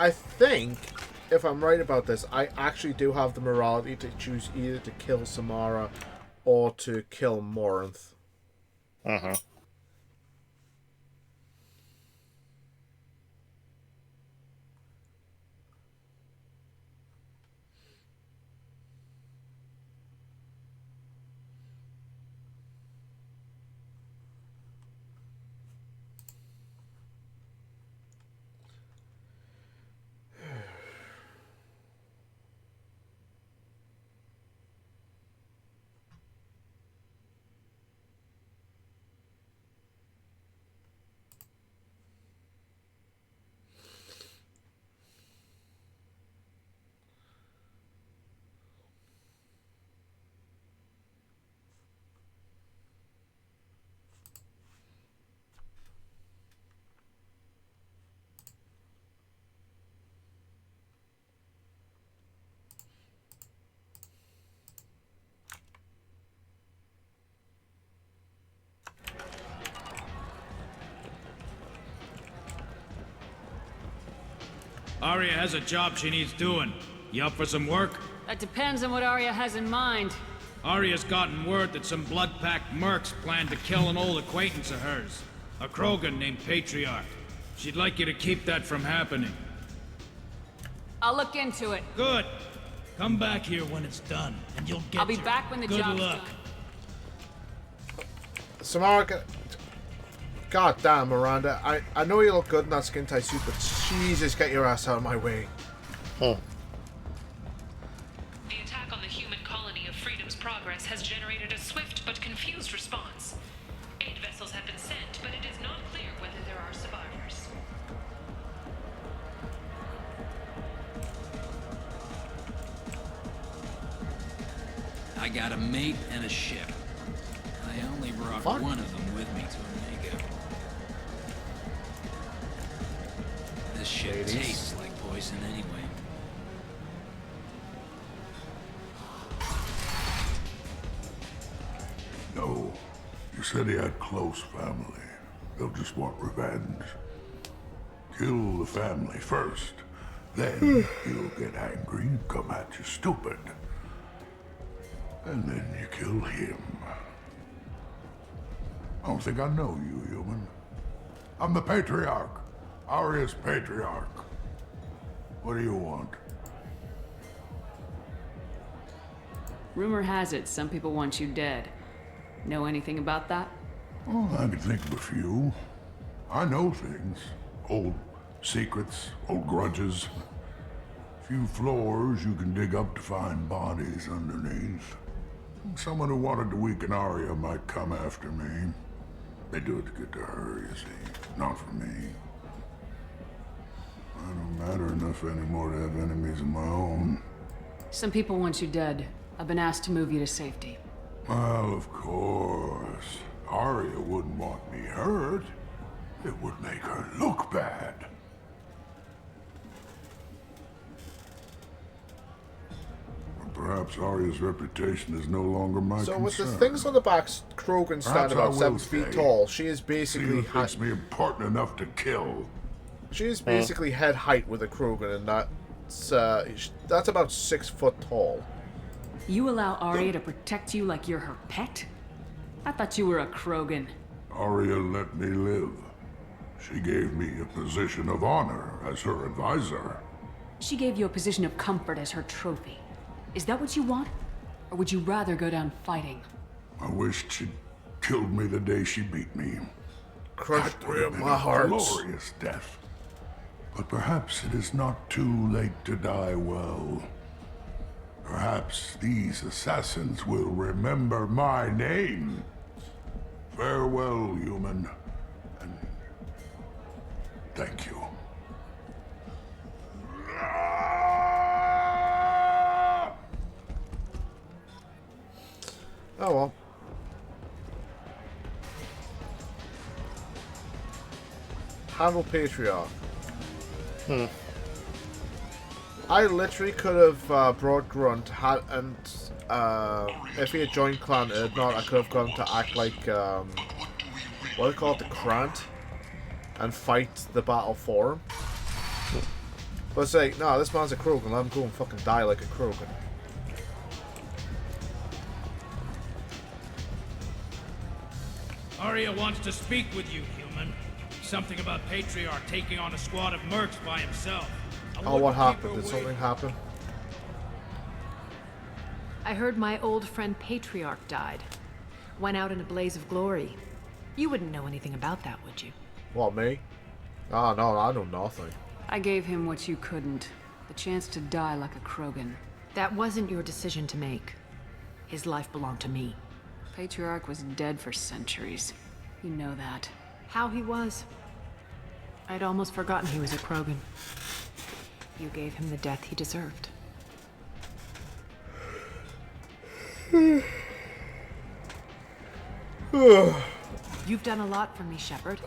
I think, if I'm right about this, I actually do have the morality to choose either to kill Samara or to kill Morinth. Uh-huh. Arya has a job she needs doing. You up for some work? That depends on what Arya has in mind. Arya's gotten word that some blood-packed mercs plan to kill an old acquaintance of hers. A Krogan named Patriarch. She'd like you to keep that from happening. I'll look into it. Good. Come back here when it's done, and you'll get I'll be back when the job's luck. done. Samara, God damn, Miranda. I know you look good in that skin tight suit, but Jesus, get your ass out of my way. Huh. The attack on the human colony of Freedom's Progress has generated a swift but confused response. 8 vessels have been sent, but it is not clear whether there are survivors. I got a mate and a ship. I only brought one of them with me to Omega. This shit tastes like poison anyway. No. You said he had close family. They'll just want revenge. Kill the family first. Then he'll get angry and come at you stupid. And then you kill him. I don't think I know you, human. I'm the Patriarch. Arya's Patriarch. What do you want? Rumor has it some people want you dead. Know anything about that? Oh, I can think of a few. I know things. Old secrets, old grudges. Few floors you can dig up to find bodies underneath. Someone who wanted to weaken Arya might come after me. They do it to get to her, you see. Not for me. I don't matter enough anymore to have enemies of my own. Some people want you dead. I've been asked to move you to safety. Well, of course. Arya wouldn't want me hurt. It would make her look bad. Perhaps Arya's reputation is no longer my concern. So with the things on the back, Krogan stand about 7 feet tall. She is basically... makes me important enough to kill. She is basically head height with a Krogan, and that's about 6 foot tall. You allow Arya to protect you like you're her pet? I thought you were a Krogan. Arya let me live. She gave me a position of honor as her advisor. She gave you a position of comfort as her trophy. Is that what you want? Or would you rather go down fighting? I wished she'd killed me the day she beat me. Crushed 3 of my hearts. Glorious death. But perhaps it is not too late to die well. Perhaps these assassins will remember my name. Farewell, human. And thank you. Oh well. Handle Patriarch. I literally could have brought Grunt, and if he had joined Clan Erdnot, I could have gone to act like, what do you call it, the Krant, and fight the battle for him. But it's like, no, this man's a Krogan, let him go and fucking die like a Krogan. Arya wants to speak with you, human. Something about Patriarch taking on a squad of mercs by himself. Oh, what happened? Did something happen? I heard my old friend Patriarch died. Went out in a blaze of glory. You wouldn't know anything about that, would you? What, me? Oh, no, I know nothing. I gave him what you couldn't. The chance to die like a Krogan. That wasn't your decision to make. His life belonged to me. Patriarch was dead for centuries. You know that. How he was? I'd almost forgotten he was a Krogan. You gave him the death he deserved. You've done a lot for me, Shepard.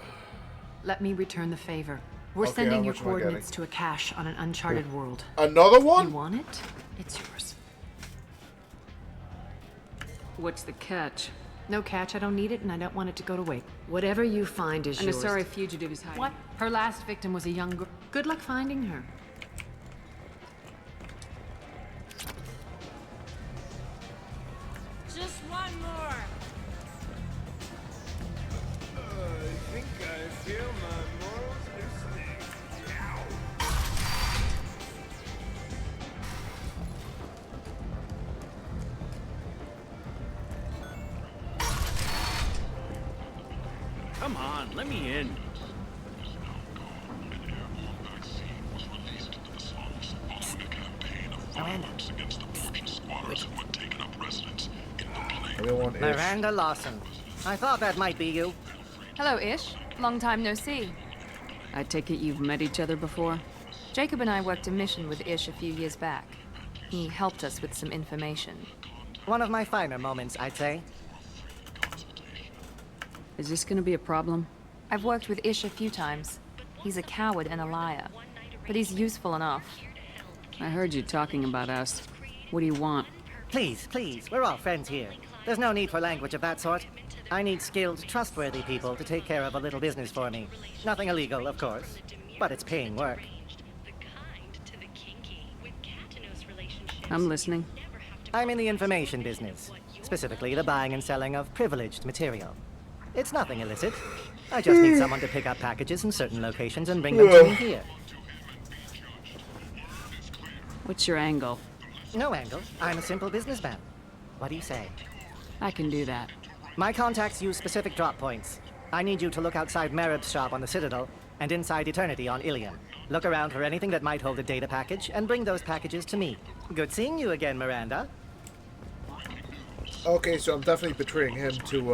Let me return the favor. We're Okay, sending how your much am I coordinates getting? to a cache on an uncharted world. Another one? You want it? It's yours. What's the catch? No catch, I don't need it, and I don't want it to go to waste. Whatever you find is An yours. Asari fugitive is hiding. What? Her last victim was a young girl. Good luck finding her. Feel my morals loosening. Come on, let me in. Everyone is. Miranda Lawson. I thought that might be you. Hello, Ish. Long time no see. I take it you've met each other before? Jacob and I worked a mission with Ish a few years back. He helped us with some information. One of my finer moments, I'd say. Is this gonna be a problem? I've worked with Ish a few times. He's a coward and a liar, but he's useful enough. I heard you talking about us. What do you want? Please, we're all friends here. There's no need for language of that sort. I need skilled, trustworthy people to take care of a little business for me. Nothing illegal, of course, but it's paying work. I'm listening. I'm in the information business, specifically the buying and selling of privileged material. It's nothing illicit. I just need someone to pick up packages in certain locations and bring them to me here. What's your angle? No angle. I'm a simple businessman. What do you say? I can do that. My contacts use specific drop points. I need you to look outside Merib's shop on the Citadel and inside Eternity on Ilium. Look around for anything that might hold a data package and bring those packages to me. Good seeing you again, Miranda. Okay, so I'm definitely betraying him to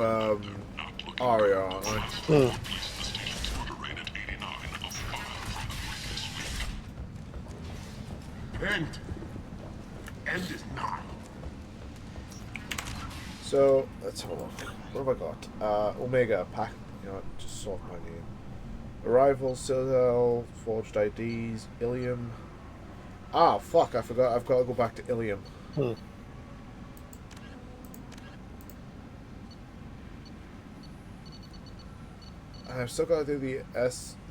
Arya, aren't I? End is nigh. So let's have a look. What have I got? Omega pack. You know, what, just sort my name. Arrival, Citadel, forged IDs, Ilium. Ah, fuck! I forgot. I've got to go back to Ilium. I've still got to do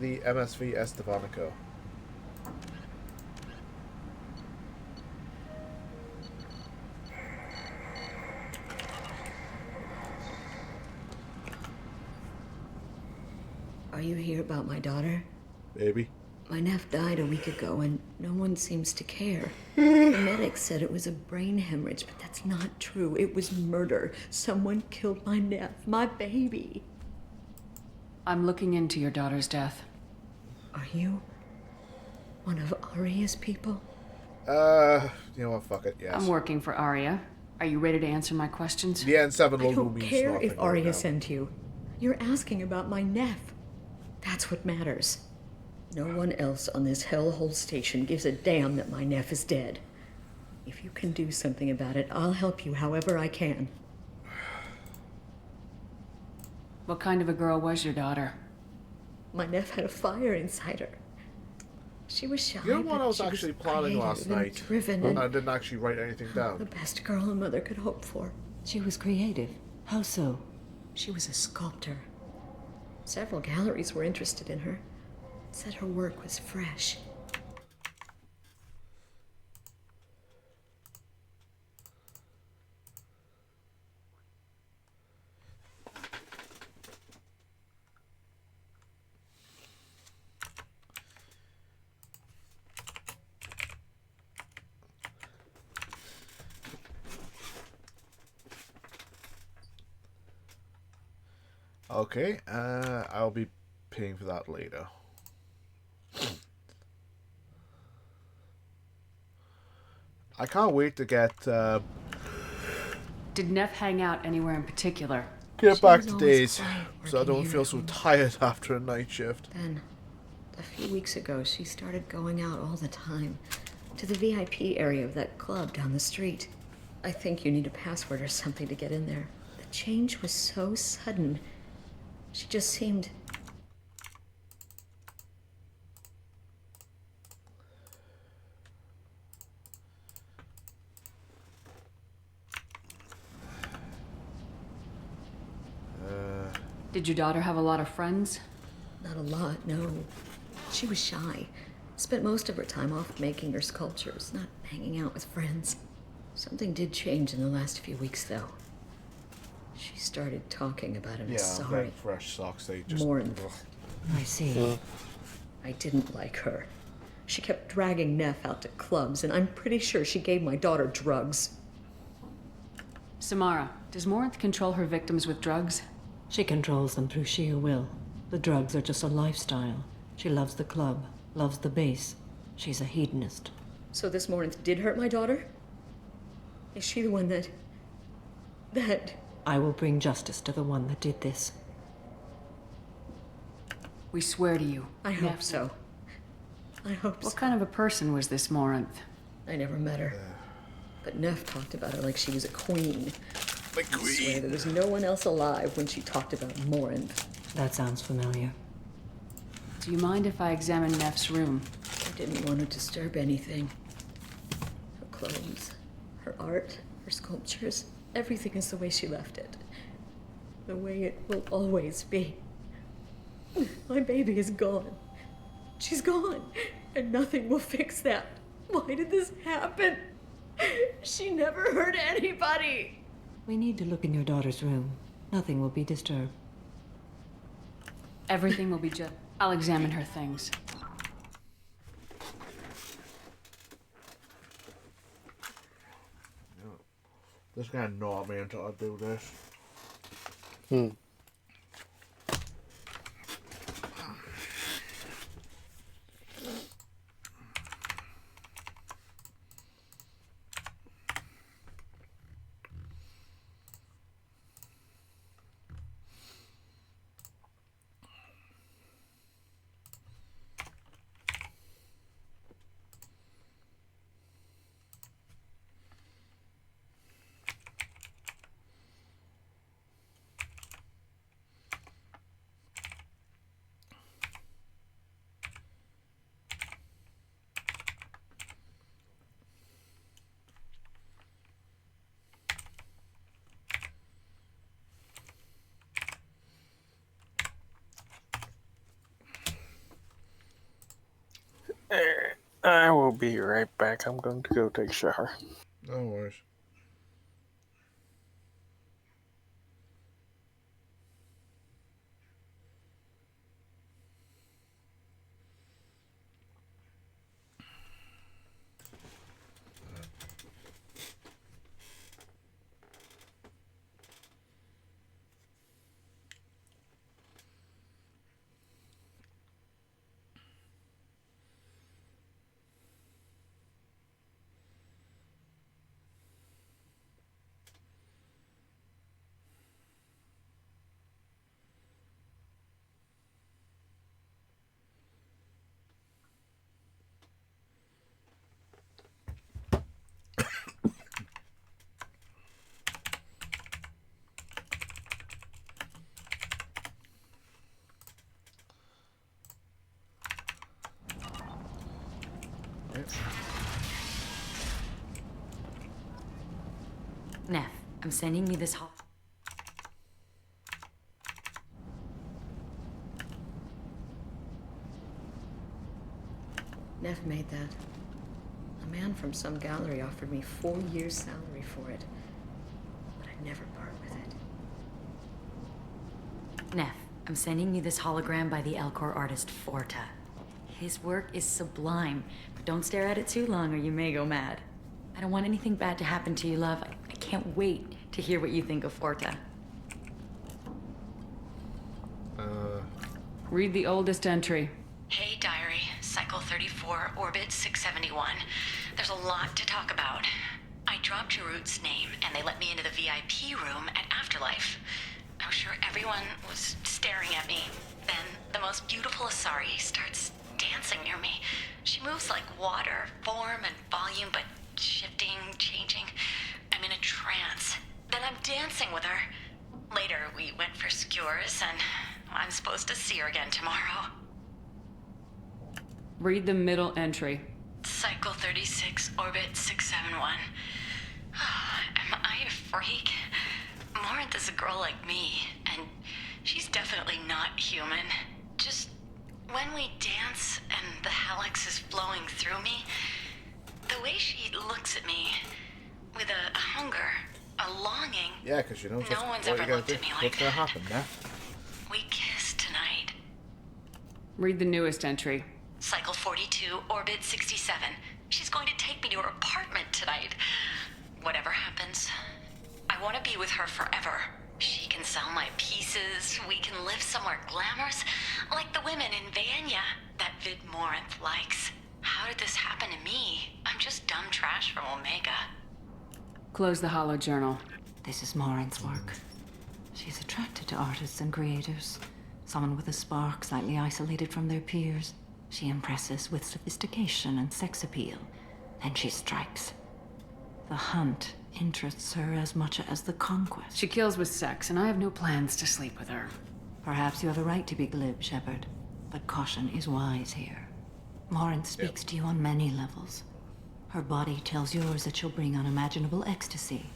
the MSV Estevanico. Are you here about my daughter? Baby. My nephew died a week ago and no one seems to care. The medics said it was a brain hemorrhage, but that's not true. It was murder. Someone killed my nephew, my baby. I'm looking into your daughter's death. Are you one of Arya's people? You know what, fuck it, yes. I'm working for Arya. Are you ready to answer my questions? The N7 logo I don't means care nothing if Arya right now. sent you. You're asking about my nephew. That's what matters. No one else on this hellhole station gives a damn that my nephew is dead. If you can do something about it, I'll help you however I can. What kind of a girl was your daughter? My nephew had a fire inside her. She was shy, You know what but I was she actually was planning last creative and night? driven And and I didn't actually write anything the down. best girl a mother could hope for. She was creative. How so? She was a sculptor. Several galleries were interested in her. Said her work was fresh. Okay, I'll be paying for that later. I can't wait to get Did Neff hang out anywhere in particular? get She back was to always days, quiet so I working don't here feel at so home. tired after a night shift. Then, a few weeks ago, she started going out all the time to the VIP area of that club down the street. I think you need a password or something to get in there. The change was so sudden. She just seemed... Did your daughter have a lot of friends? Not a lot, no. She was shy. Spent most of her time off making her sculptures, not hanging out with friends. Something did change in the last few weeks, though. She started talking about an Yeah, Asari. very fresh socks. They just. Mourned. Ugh. I see. I didn't like her. She kept dragging Neff out to clubs, and I'm pretty sure she gave my daughter drugs. Samara, does Morinth control her victims with drugs? She controls them through sheer will. The drugs are just a lifestyle. She loves the club, loves the base. She's a hedonist. So this Morinth did hurt my daughter? Is she the one that... I will bring justice to the one that did this. We swear to you. I hope so. I hope so. What kind of a person was this Morinth? I never met her. But Neff talked about her like she was a queen. The queen. I swear there was no one else alive when she talked about Morinth. That sounds familiar. Do you mind if I examine Neff's room? I didn't want to disturb anything. Her clothes, her art, her sculptures, everything is the way she left it. The way it will always be. My baby is gone. She's gone, and nothing will fix that. Why did this happen? She never hurt anybody. We need to look in your daughter's room. Nothing will be disturbed. Everything will be just... I'll examine her things. This guy not me until I do this. I will be right back. I'm going to go take a shower. No worries. Neff, I'm sending you this Neff made that. A man from some gallery offered me 4 years' salary for it. But I'd never part with it. Neff, I'm sending you this hologram by the Elcor artist Forta. His work is sublime, but don't stare at it too long or you may go mad. I don't want anything bad to happen to you, love. I can't wait to hear what you think of Forta. Read the oldest entry. Hey, Diary. Cycle 34, Orbit 671. There's a lot to talk about. I dropped Jarut's name, and they let me into the VIP room at Afterlife. I was sure everyone was staring at me. Then the most beautiful Asari starts dancing near me. She moves like water, form and volume, but shifting, changing. I'm in a trance. Then I'm dancing with her. Later, we went for skewers, and I'm supposed to see her again tomorrow. Read the middle entry. Cycle 36, Orbit 671. Am I a freak? Morinth is a girl like me, and she's definitely not human. Just when we dance and the Helix is flowing through me, the way she looks at me with a hunger, a longing. Yeah, because you know no one's ever looked at me like what's gonna that. happen now. We kissed tonight. Read the newest entry. Cycle 42, orbit 67. She's going to take me to her apartment tonight. Whatever happens, I want to be with her forever. She can sell my pieces. We can live somewhere glamorous, like the women in Vanya that Vid Morinth likes. How did this happen to me? I'm just dumb trash from Omega. Close the hollow journal. This is Morinth's work. She's attracted to artists and creators. Someone with a spark, slightly isolated from their peers. She impresses with sophistication and sex appeal. Then she strikes. The hunt interests her as much as the conquest. She kills with sex, and I have no plans to sleep with her. Perhaps you have a right to be glib, Shepard. But caution is wise here. Morinth speaks to you on many levels. Her body tells yours that she'll bring unimaginable ecstasy.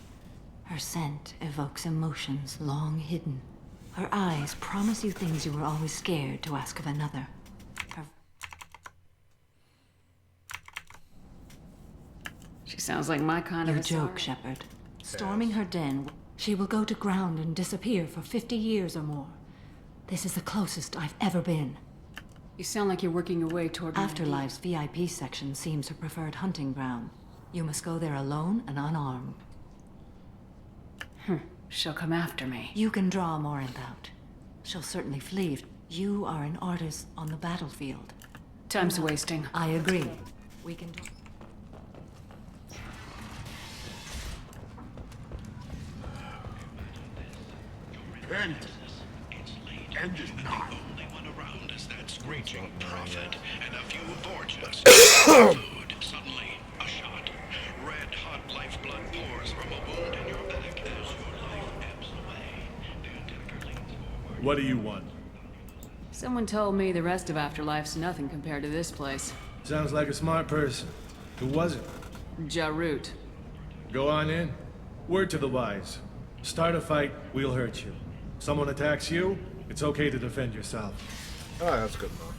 Her scent evokes emotions long hidden. Her eyes promise you things you were always scared to ask of another. She sounds like my kind of Your a joke, Shepard. Storming her den, she will go to ground and disappear for 50 years or more. This is the closest I've ever been. You sound like you're working your way toward Afterlife's VIP section seems her preferred hunting ground. You must go there alone and unarmed. She'll come after me. You can draw Morinth out. She'll certainly flee. You are an artist on the battlefield. Time's wasting. I agree. We can do... And just not. The only one around is that screeching prophet and a few fortunes. Food. Suddenly, a shot. Red hot lifeblood pours from a wound in your back as your life ebbs away. The attacker leans forward. What do you want? Someone told me the rest of Afterlife's nothing compared to this place. Sounds like a smart person. Who was it? Jarut. Go on in. Word to the wise. Start a fight, we'll hurt you. Someone attacks you, it's okay to defend yourself. Oh, that's good enough.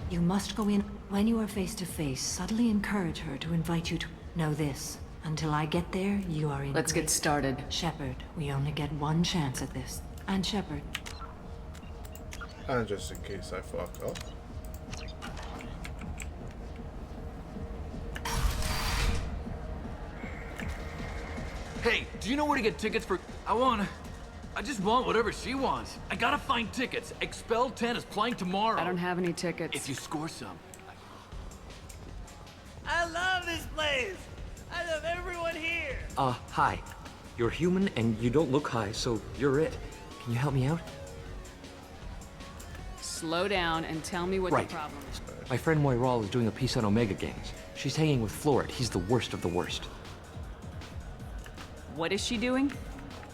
You must go in. When you are face to face, subtly encourage her to invite you to know this. Until I get there, you are in. Let's get started. Shepard, we only get one chance at this. And Shepard. And just in case I fuck up. Hey, do you know where to get tickets for... I just want whatever she wants. I gotta find tickets. Expel 10 is playing tomorrow. I don't have any tickets. If you score some. I love this place! I love everyone here! Hi. You're human and you don't look high, so you're it. Can you help me out? Slow down and tell me what Right. the problem is. My friend Moiral is doing a piece on Omega Games. She's hanging with Florid. He's the worst of the worst. What is she doing?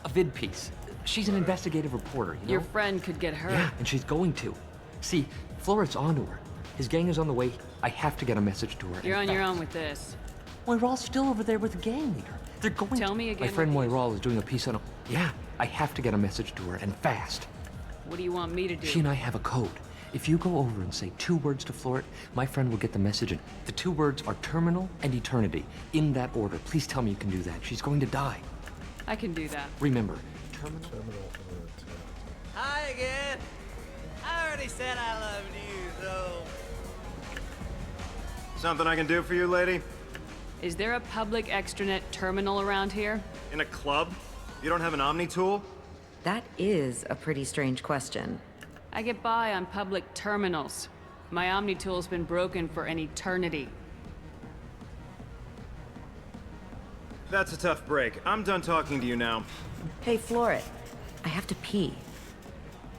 A vid piece. She's an investigative reporter, you know? Your friend could get hurt. Yeah, and she's going to. See, Florid's onto her. His gang is on the way. I have to get a message to her. You're on your fast. own with this. Moiral's still over there with the gang leader. They're going Tell me again My friend what Moiral is doing a piece on... Yeah, I have to get a message to her, and fast. What do you want me to do? She and I have a code. If you go over and say 2 words to Florid, my friend will get the message, and the 2 words are terminal and eternity. In that order. Please tell me you can do that. She's going to die. I can do that. Remember, terminal... Hi again! I already said I loved you, so... Something I can do for you, lady? Is there a public extranet terminal around here? In a club? You don't have an Omni tool? That is a pretty strange question. I get by on public terminals. My Omni tool's been broken for an eternity. That's a tough break. I'm done talking to you now. Hey, Florid. I have to pee.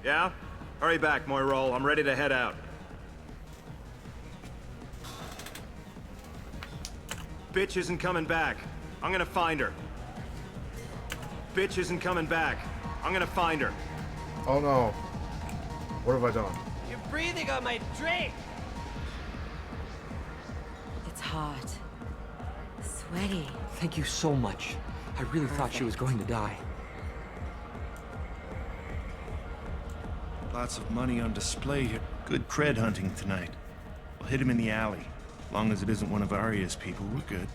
Yeah? Hurry back, Moiral. I'm ready to head out. Bitch isn't coming back. I'm gonna find her. Bitch isn't coming back. I'm gonna find her. Oh no. What have I done? You're breathing on my drink! It's hot. Sweaty. Thank you so much. I really thought she was going to die. Lots of money on display here. Good cred hunting tonight. We'll hit him in the alley. Long as it isn't one of Arya's people, we're good.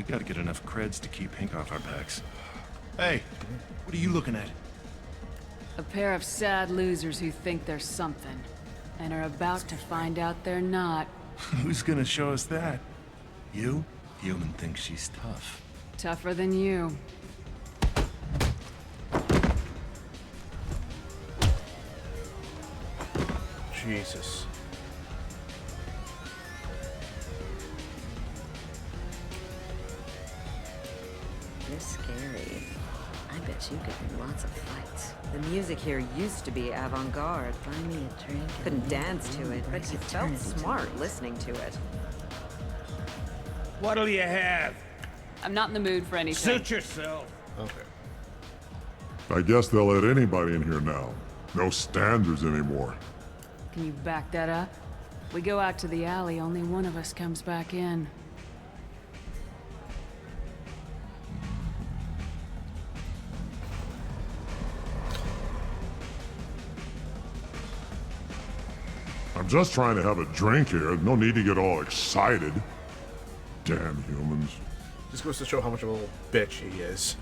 We gotta get enough creds to keep Hank off our backs. Hey, what are you looking at? A pair of sad losers who think they're something, and are about to find out they're not. Who's gonna show us that? You? Human thinks she's tough. Tougher than you. Jesus. You're scary. I bet you could win lots of fights. The music here used to be avant-garde. Find me a drink. Couldn't dance to it, but you felt smart listening to it. What'll you have? I'm not in the mood for anything. Suit yourself. Okay. I guess they'll let anybody in here now. No standards anymore. Can you back that up? We go out to the alley, only one of us comes back in. I'm just trying to have a drink here. No need to get all excited. Damn humans. This goes to show how much of a little bitch he is.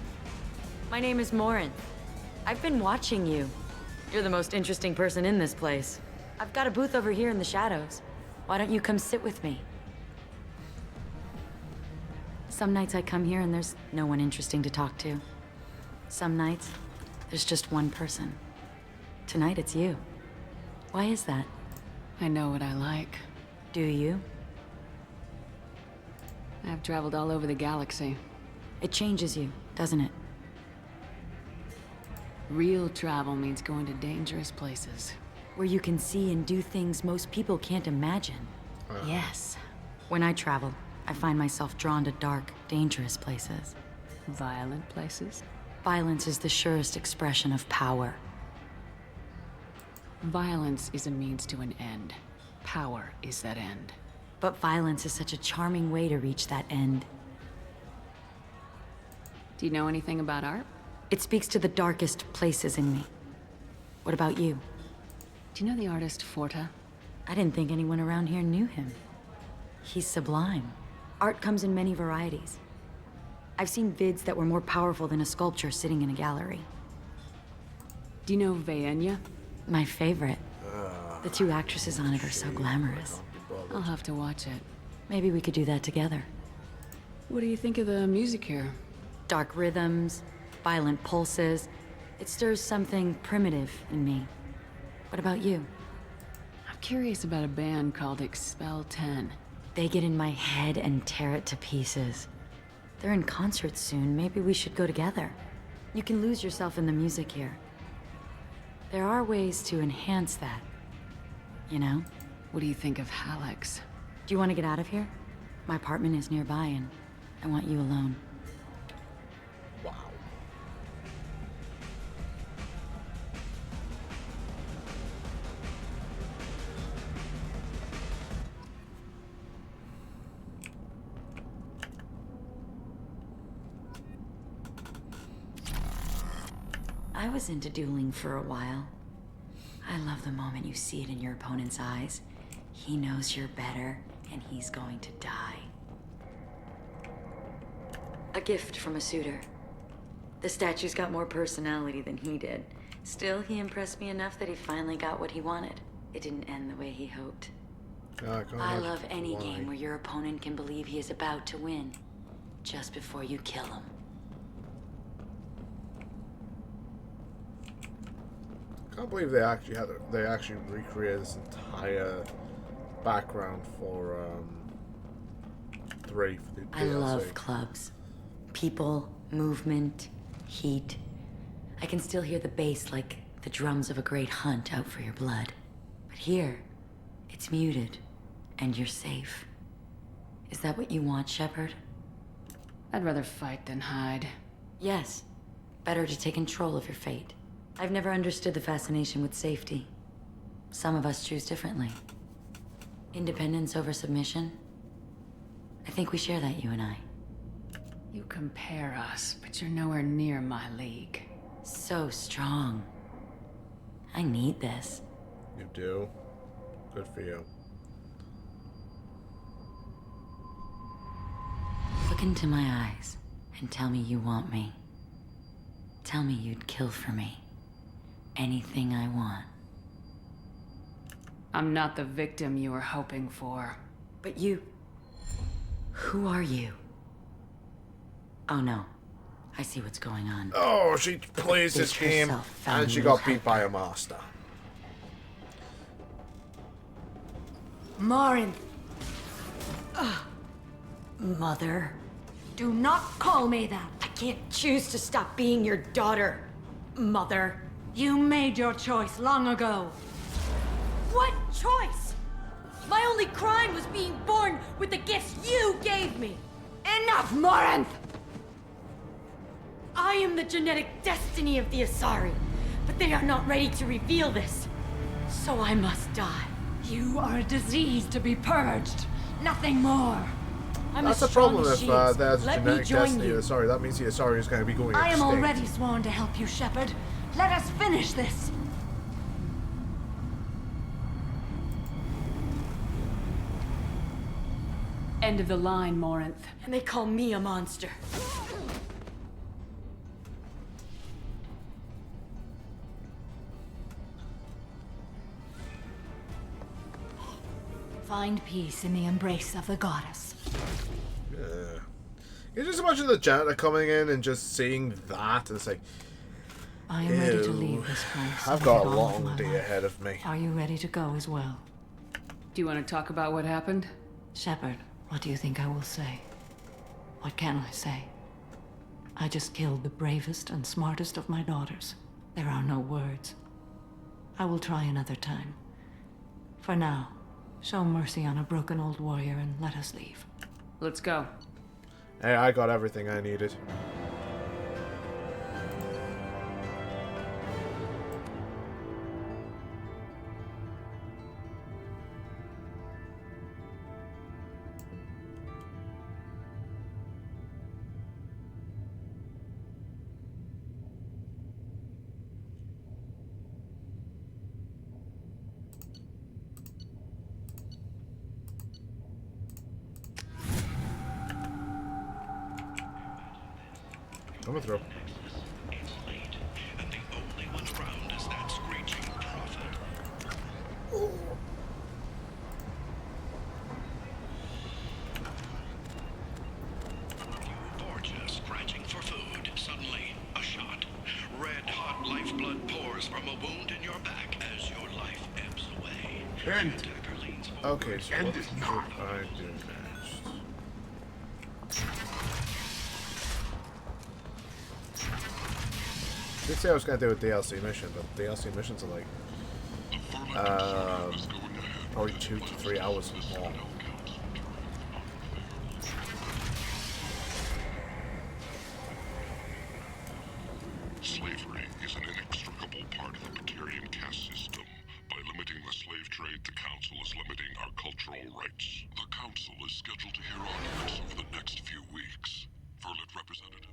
My name is Morin. I've been watching you. You're the most interesting person in this place. I've got a booth over here in the shadows. Why don't you come sit with me? Some nights I come here and there's no one interesting to talk to. Some nights, there's just one person. Tonight it's you. Why is that? I know what I like. Do you? I've traveled all over the galaxy. It changes you, doesn't it? Real travel means going to dangerous places. Where you can see and do things most people can't imagine. Yes. When I travel, I find myself drawn to dark, dangerous places. Violent places? Violence is the surest expression of power. Violence is a means to an end. Power is that end. But violence is such a charming way to reach that end. Do you know anything about art? It speaks to the darkest places in me. What about you? Do you know the artist Forta? I didn't think anyone around here knew him. He's sublime. Art comes in many varieties. I've seen vids that were more powerful than a sculpture sitting in a gallery. Do you know Vaenya? My favorite. The two actresses on it are so glamorous. I'll have to watch it. Maybe we could do that together. What do you think of the music here? Dark rhythms, violent pulses. It stirs something primitive in me. What about you? I'm curious about a band called Expel 10. They get in my head and tear it to pieces. They're in concert soon. Maybe we should go together. You can lose yourself in the music here. There are ways to enhance that. You know? What do you think of Hallex? Do you want to get out of here? My apartment is nearby and I want you alone. Wow. I was into dueling for a while. I love the moment you see it in your opponent's eyes. He knows you're better, and he's going to die. A gift from a suitor. The statue's got more personality than he did. Still, he impressed me enough that he finally got what he wanted. It didn't end the way he hoped. I love any game where your opponent can believe he is about to win, just before you kill him. I can't believe they actually recreated this entire background for 3 for the DLC. I love clubs. People, movement, heat. I can still hear the bass like the drums of a great hunt out for your blood. But here, it's muted, and you're safe. Is that what you want, Shepard? I'd rather fight than hide. Yes. Better to take control of your fate. I've never understood the fascination with safety. Some of us choose differently. Independence over submission? I think we share that, you and I. You compare us, but you're nowhere near my league. So strong. I need this. You do? Good for you. Look Look into my eyes and tell me you want me. Tell me you'd kill for me. Anything I want. I'm not the victim you were hoping for. But you... Who are you? Oh no. I see what's going on. Oh, she plays this Bitch game herself found and she you got helper. beat by a master. Morin. Mother. Do not call me that. I can't choose to stop being your daughter. Mother. You made your choice long ago. What choice? My only crime was being born with the gifts you gave me. Enough, Morinth! I am the genetic destiny of the Asari, but they are not ready to reveal this. So I must die. You are a disease to be purged. Nothing more. I'm That's as the strong problem as if she is. there's Let me genetic join destiny. you. Sorry, that means the Asari is going to be going I am extinct. already sworn to help you, Shepard. Let us finish this. End of the line, Morinth. And they call me a monster. Find peace in the embrace of the goddess. Yeah. You just imagine the janitor coming in and just seeing that, and it's like, I am ready to ew, leave this place. I've and got get a on with long my day life. ahead of me. Are you ready to go as well? Do you want to talk about what happened? Shepard, what do you think I will say? What can I say? I just killed the bravest and smartest of my daughters. There are no words. I will try another time. For now, show mercy on a broken old warrior and let us leave. Let's go. Hey, I got everything I needed. Coming through. It's late, and the only one around is that screeching prophet. You Borgia scratching for food. Suddenly, a shot. Red-hot lifeblood pours from a wound in your back as your life ebbs away. And Attacker leans forward. Okay, so what should I do next? Did say I was going to do a DLC mission, but DLC missions are like probably 2 to 3 hours long. Slavery is an inextricable part of the Batarian caste system. By limiting the slave trade, the Council is limiting our cultural rights. The Council is scheduled to hear arguments over the next few weeks. Verlet representatives.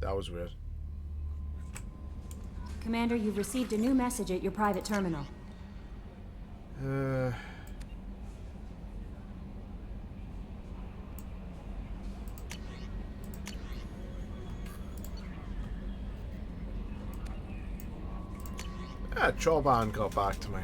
That was weird. Commander, you've received a new message at your private terminal. Choban got back to me.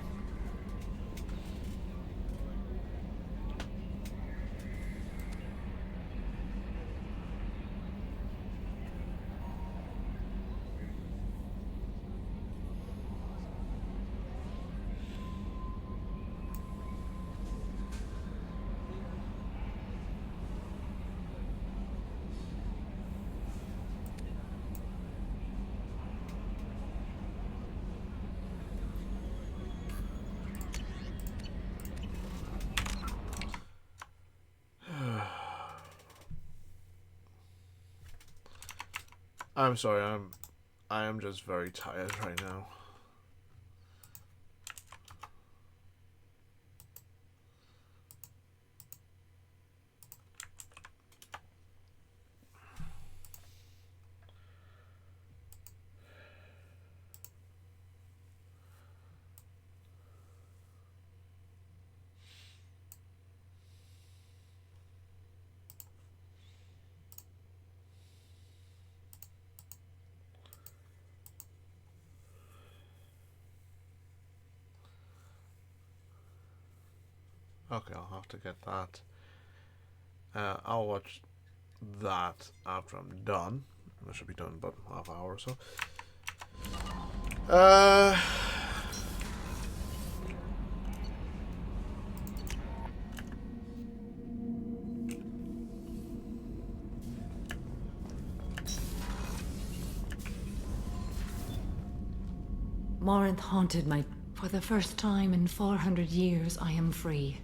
I'm sorry, I am just very tired right now. Okay, I'll have to get that. I'll watch that after I'm done. I should be done in about half hour or so. Morinth haunted my... For the first time in 400 years, I am free.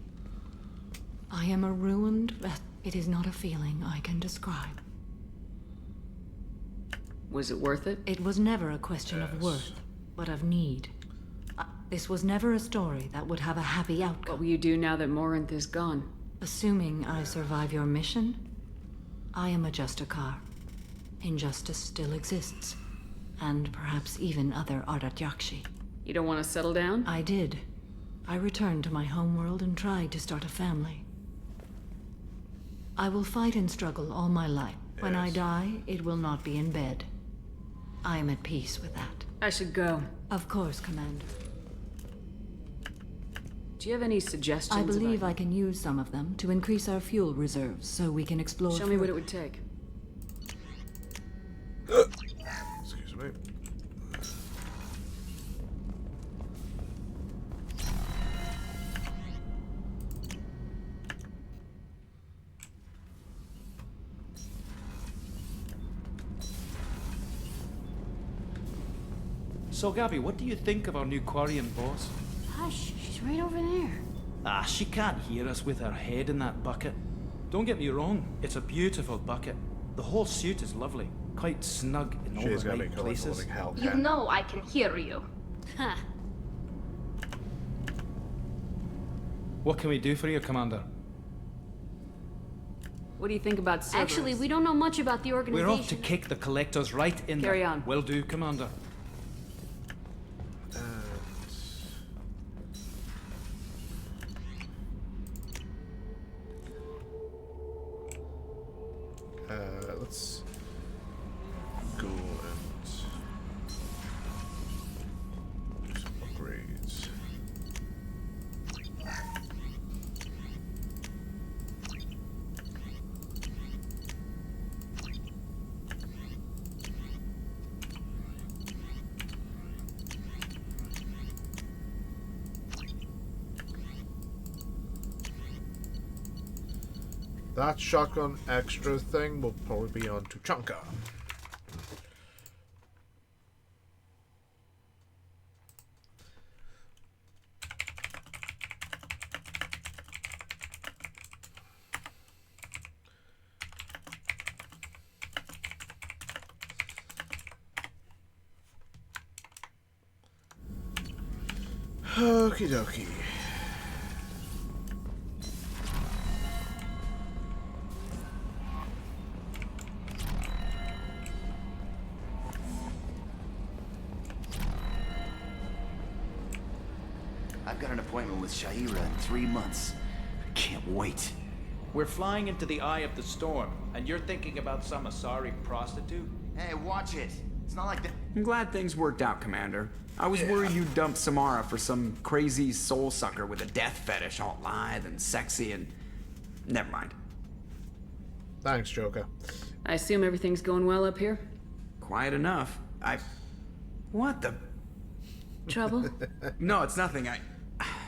I am a ruined... It is not a feeling I can describe. Was it worth it? It was never a question of worth, but of need. This was never a story that would have a happy outcome. What will you do now that Morinth is gone? Assuming I survive your mission, I am a Justicar. Injustice still exists. And perhaps even other Ardat Yakshi. You don't want to settle down? I did. I returned to my homeworld and tried to start a family. I will fight and struggle all my life. When I die, it will not be in bed. I am at peace with that. I should go. Of course, Commander. Do you have any suggestions? I believe I can use some of them to increase our fuel reserves so we can explore. Show me what it would take. Excuse me. So, Gabby, what do you think of our new Quarian boss? Hush, she's right over there. Ah, she can't hear us with her head in that bucket. Don't get me wrong, it's a beautiful bucket. The whole suit is lovely, quite snug in all the right places. You know I can hear you. Huh. What can we do for you, Commander? What do you think about Cerberus? Actually, we don't know much about the organization. We're off to kick the collectors right in there. Carry on. Will do, Commander. Let's go and do some upgrades. That shotgun extra thing will probably be on Tuchanka. Okie dokie. I've got an appointment with Shaira in 3 months. I can't wait. We're flying into the eye of the storm, and you're thinking about some Asari prostitute? Hey, watch it. It's not like that. I'm glad things worked out, Commander. I was worried you'd dump Samara for some crazy soul sucker with a death fetish, all lithe and sexy and... Never mind. Thanks, Joker. I assume everything's going well up here? Quiet enough. What the... Trouble? No, it's nothing.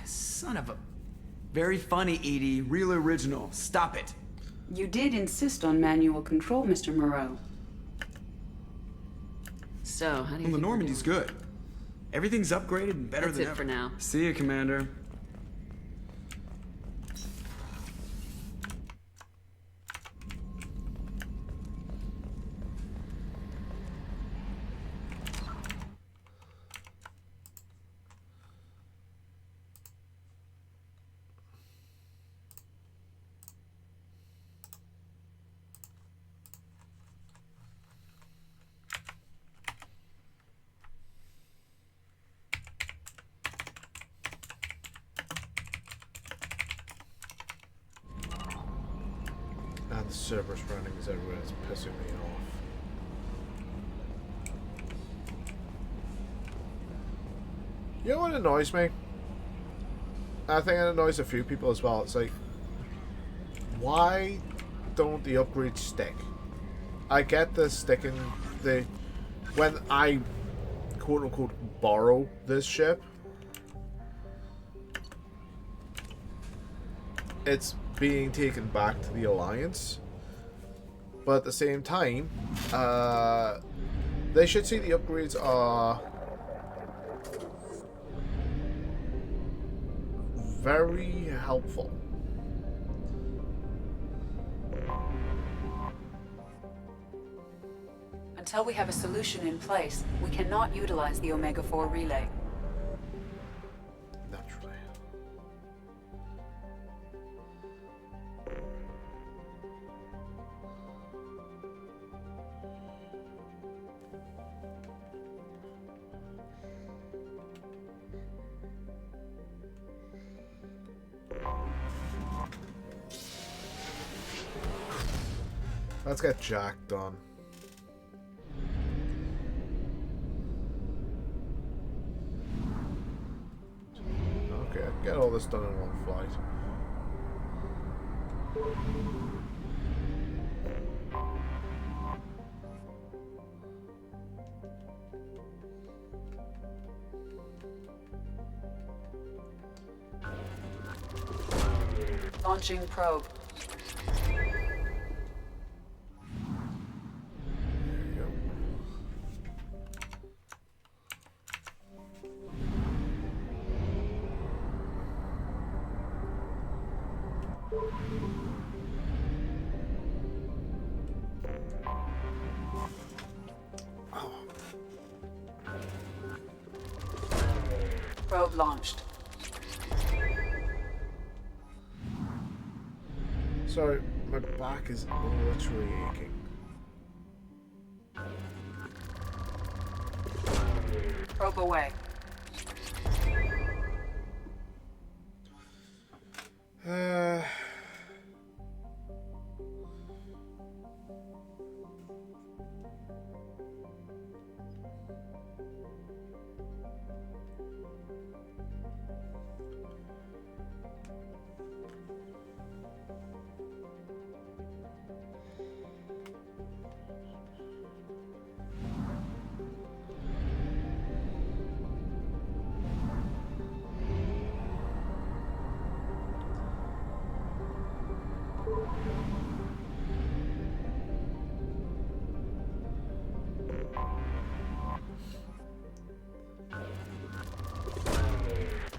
Son of a... Very funny, Edie. Real original. Stop it. You did insist on manual control, Mr. Moreau. So, how do you Well, the Normandy's good. Everything's upgraded and better That's than it ever. for now. See you, Commander. And the Cerberus running is everywhere. It's pissing me off. You know what annoys me? I think it annoys a few people as well. It's like, why don't the upgrades stick? I get the sticking. When I quote unquote borrow this ship, it's being taken back to the Alliance. But at the same time, they should see the upgrades are very helpful. Until we have a solution in place, we cannot utilize the Omega-4 relay. Naturally. Let's get Jack done. Okay, I can get all this done in one flight. Launching probe. Probe launched. Sorry, my back is literally aching. Probe away.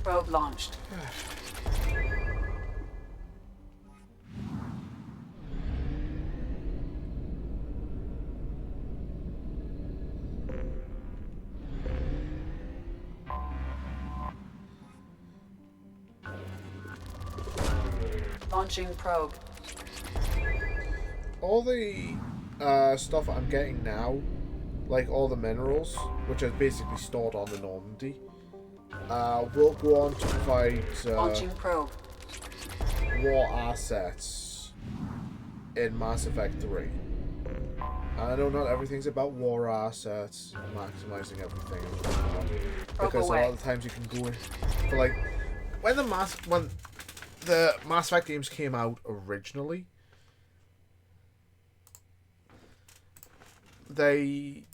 Probe launched. Launching probe. All the stuff I'm getting now, like all the minerals, which are basically stored on the Normandy, will go on to provide Launching probe. war assets in Mass Effect 3. I know not everything's about war assets, maximizing everything, and whatnot, because a lot of the times you can go in for like when the Mass Effect games came out originally, you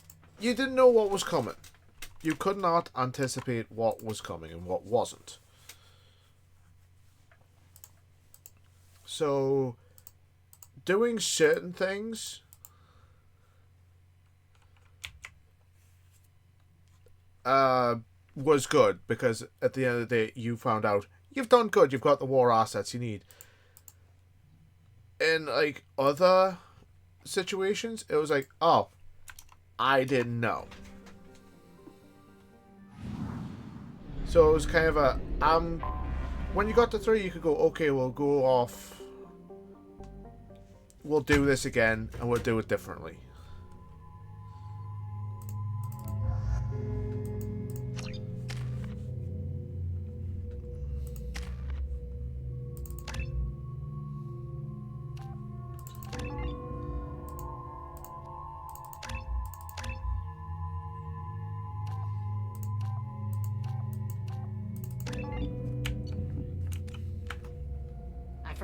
didn't know what was coming. You could not anticipate what was coming and what wasn't. So, doing certain things was good, because at the end of the day, you found out you've done good. You've got the war assets you need. In like other situations, it was like, oh, I didn't know. So it was kind of a when you got to 3, you could go, okay, we'll go off. We'll do this again, and we'll do it differently.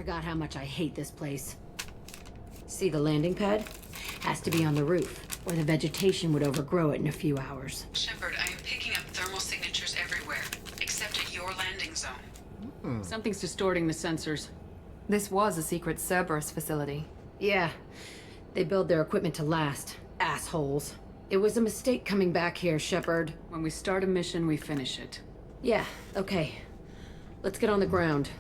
forgot how much I hate this place. See the landing pad? Has to be on the roof, or the vegetation would overgrow it in a few hours. Shepard, I am picking up thermal signatures everywhere, except at your landing zone. Something's distorting the sensors. This was a secret Cerberus facility. Yeah, they build their equipment to last. Assholes. It was a mistake coming back here, Shepard. When we start a mission, we finish it. Yeah, okay. Let's get on the ground.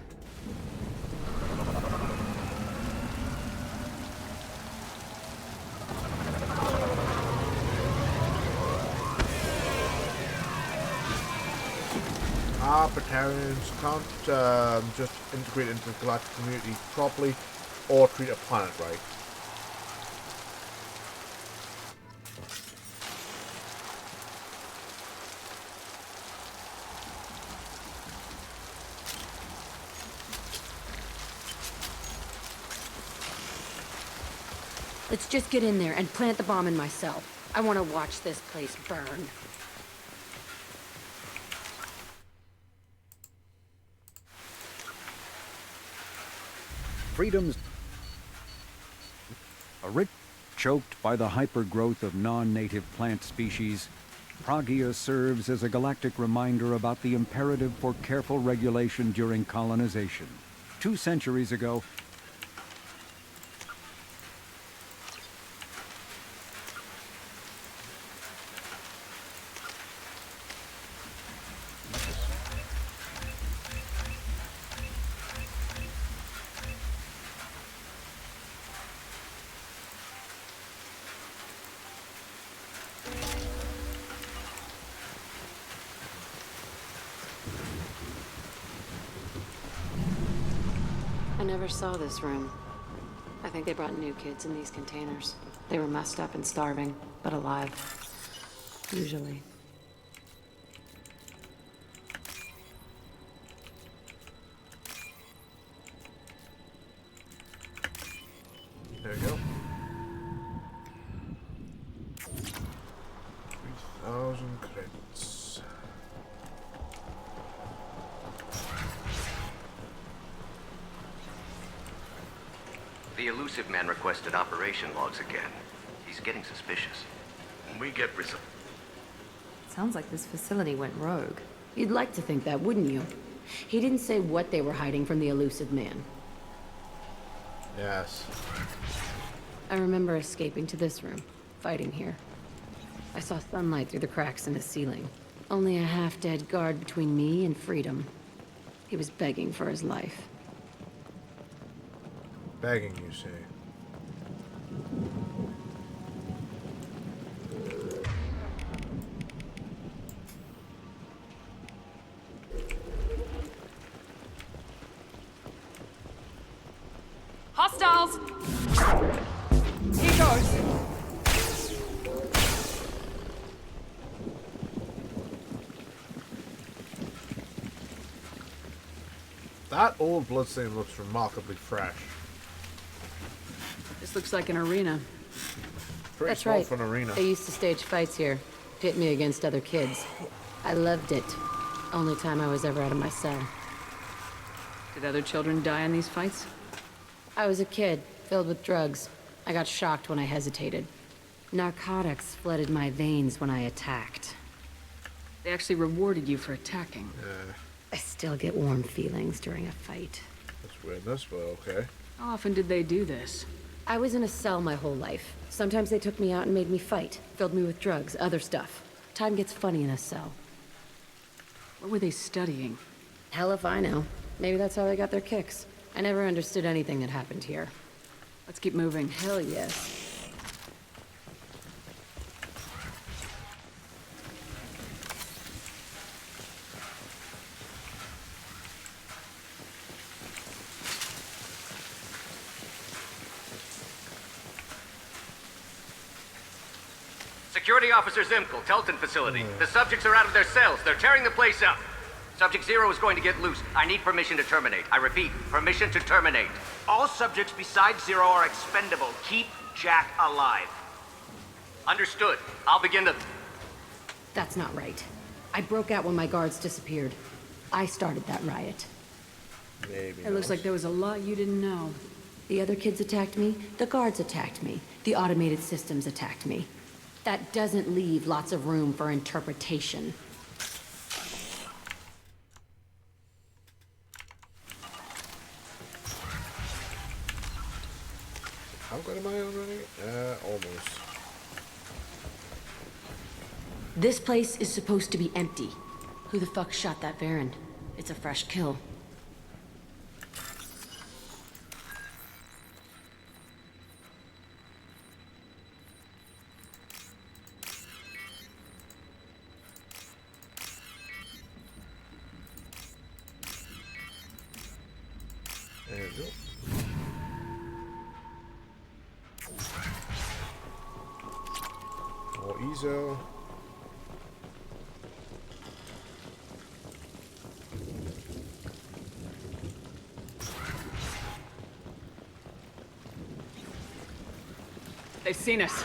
Battalions can't just integrate into the galactic community properly or treat a planet right. Let's just get in there and plant the bomb in myself. I want to watch this place burn. Freedom's a rich choked by the hypergrowth of non-native plant species. Pragia serves as a galactic reminder about the imperative for careful regulation during colonization. 2 centuries ago, I never saw this room. I think they brought new kids in these containers. They were messed up and starving, but alive. Usually. There you go. 3,000 credits. The elusive man requested operation logs again. He's getting suspicious. We get results. Sounds like this facility went rogue. You'd like to think that, wouldn't you? He didn't say what they were hiding from the elusive man. Yes. I remember escaping to this room, fighting here. I saw sunlight through the cracks in the ceiling. Only a half-dead guard between me and freedom. He was begging for his life. Begging, you say? Hostiles! Here goes! That old bloodstain looks remarkably fresh. This looks like an arena. Pretty That's small right. for an arena. They used to stage fights here. Pit me against other kids. I loved it. Only time I was ever out of my cell. Did other children die in these fights? I was a kid, filled with drugs. I got shocked when I hesitated. Narcotics flooded my veins when I attacked. They actually rewarded you for attacking. I still get warm feelings during a fight. That's weirdness, but okay. How often did they do this? I was in a cell my whole life. Sometimes they took me out and made me fight. Filled me with drugs, other stuff. Time gets funny in a cell. What were they studying? Hell if I know. Maybe that's how they got their kicks. I never understood anything that happened here. Let's keep moving. Hell yes. Security Officer Zimkel, Telton facility. The subjects are out of their cells. They're tearing the place up. Subject 0 is going to get loose. I need permission to terminate. I repeat, permission to terminate. All subjects besides Zero are expendable. Keep Jack alive. Understood. I'll begin the... That's not right. I broke out when my guards disappeared. I started that riot. Maybe. It looks like there was a lot you didn't know. The other kids attacked me, the guards attacked me, the automated systems attacked me. That doesn't leave lots of room for interpretation. How good am I already? Almost. This place is supposed to be empty. Who the fuck shot that Baron? It's a fresh kill. There we go. More EZO. They've seen us.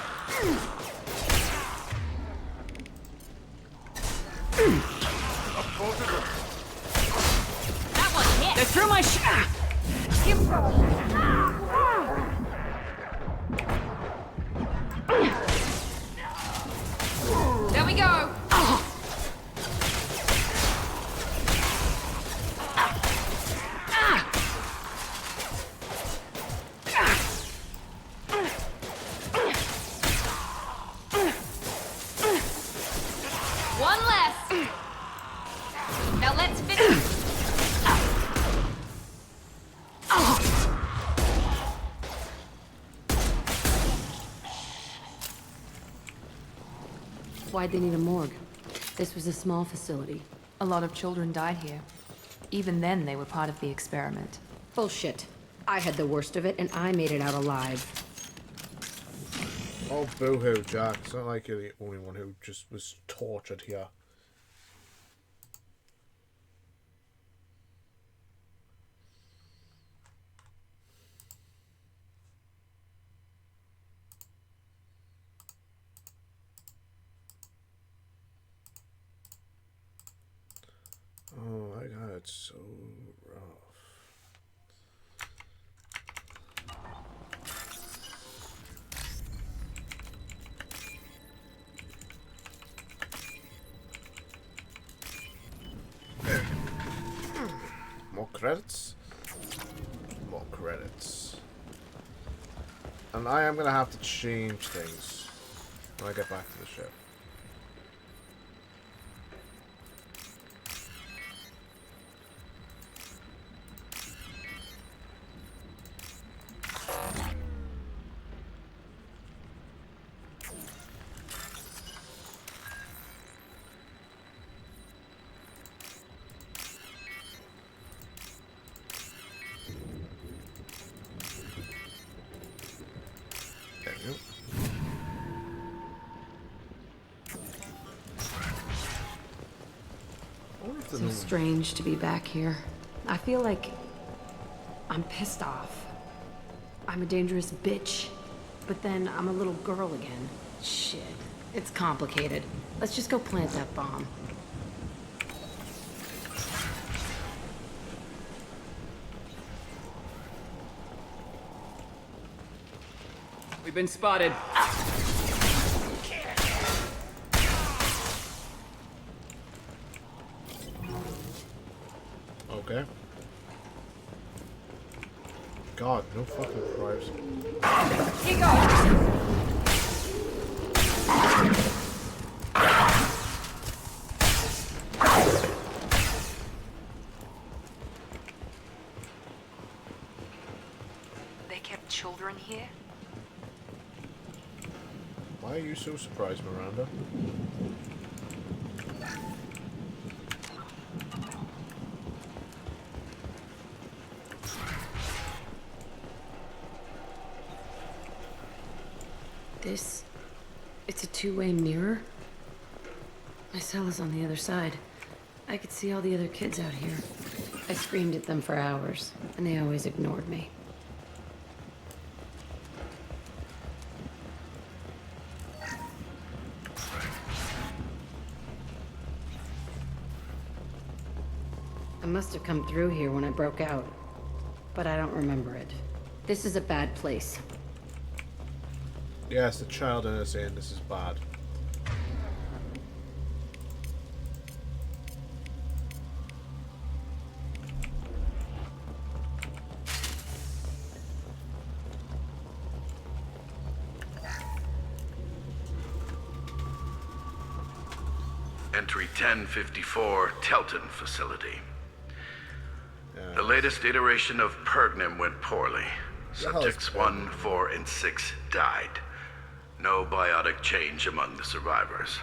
That one hit. They threw my shot. There we go. One less. Now let's finish. Why'd they need a morgue? This was a small facility. A lot of children died here. Even then, they were part of the experiment. Bullshit. I had the worst of it, and I made it out alive. Oh, boo-hoo, Jack. It's not like you're the only one who just was tortured here. Oh my god, it's so rough. More credits? More credits. And I am gonna have to change things when I get back to the ship. So strange to be back here. I feel like I'm pissed off. I'm a dangerous bitch, but then I'm a little girl again. Shit, it's complicated. Let's just go plant that bomb. We've been spotted. Okay. God, no fucking privacy. Here goes. They kept children here? Why are you so surprised, Miranda? It's a two-way mirror. My cell is on the other side. I could see all the other kids out here. I screamed at them for hours, and they always ignored me. A must have come through here when I broke out, but I don't remember it. This is a bad place. Yes, the child in us saying this is bad. Entry 1054, Telton facility. The latest iteration of Pergnim went poorly. Subjects 1, 4, and 6 died. No biotic change among the survivors.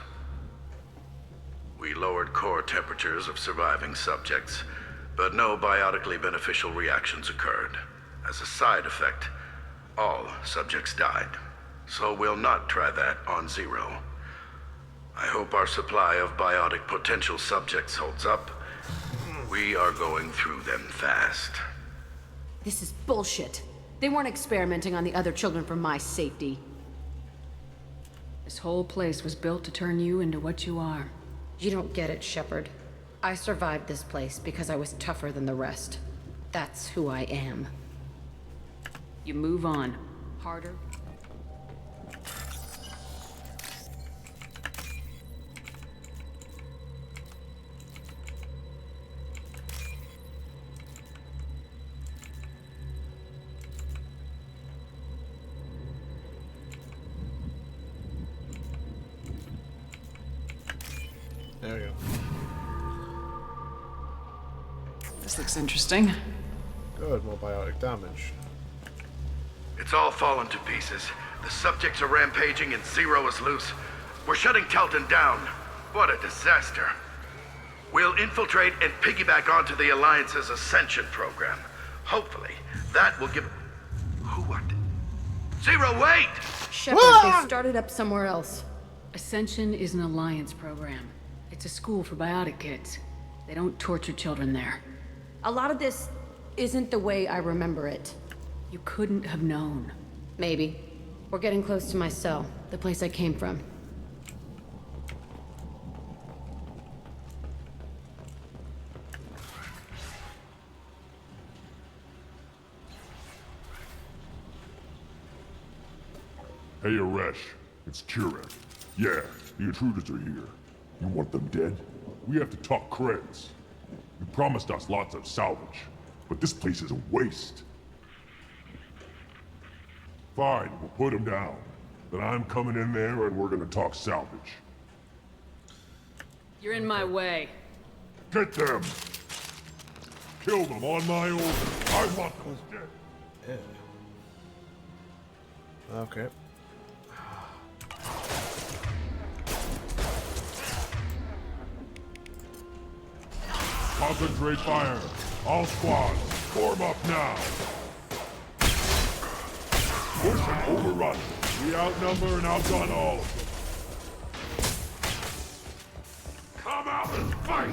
We lowered core temperatures of surviving subjects, but no biotically beneficial reactions occurred. As a side effect, all subjects died. So we'll not try that on Zero. I hope our supply of biotic potential subjects holds up. We are going through them fast. This is bullshit. They weren't experimenting on the other children for my safety. This whole place was built to turn you into what you are. You don't get it, Shepard. I survived this place because I was tougher than the rest. That's who I am. You move on. Harder. There we go. This looks interesting. Good, more biotic damage. It's all fallen to pieces. The subjects are rampaging and Zero is loose. We're shutting Telton down. What a disaster. We'll infiltrate and piggyback onto the Alliance's Ascension program. Hopefully, that will give... Who are... Zero, wait! Shepard, they started up somewhere else. Ascension is an Alliance program. It's a school for biotic kids. They don't torture children there. A lot of this isn't the way I remember it. You couldn't have known. Maybe. We're getting close to my cell, the place I came from. Hey, Aresh. It's Kurek. Yeah, the intruders are here. You want them dead? We have to talk credits. You promised us lots of salvage, but this place is a waste. Fine, we'll put them down. Then I'm coming in there and we're gonna talk salvage. You're in my way. Get them! Kill them on my order. I want them dead. Yeah. Okay. Concentrate fire. All squads, form up now. Push and overrun. We outnumber and outgun all of them. Come out and fight!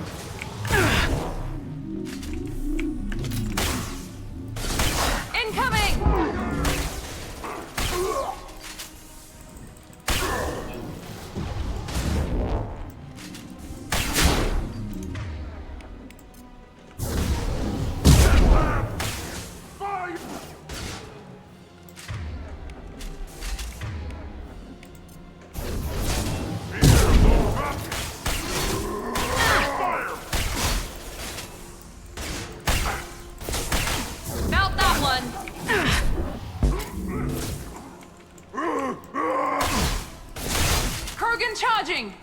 Incoming! Charging!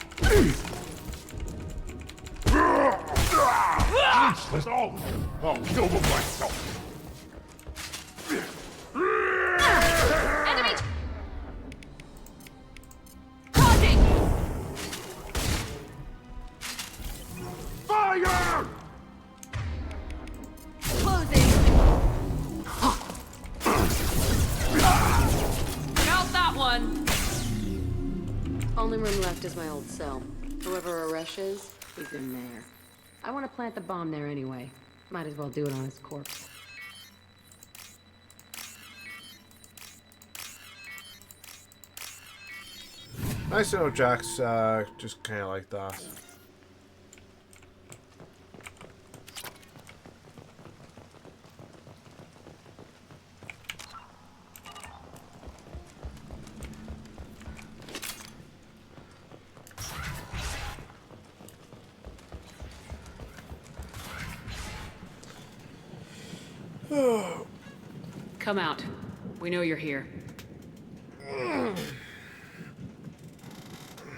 Useless, all of them. I'll kill them myself. Enemy! Charging! Fire! Closing! Felt that one! Only room left is my old cell. Whoever Aresh is, he's in there. I want to plant the bomb there anyway. Might as well do it on his corpse. Nice to know Jack's just kind of like that. Come out. We know you're here.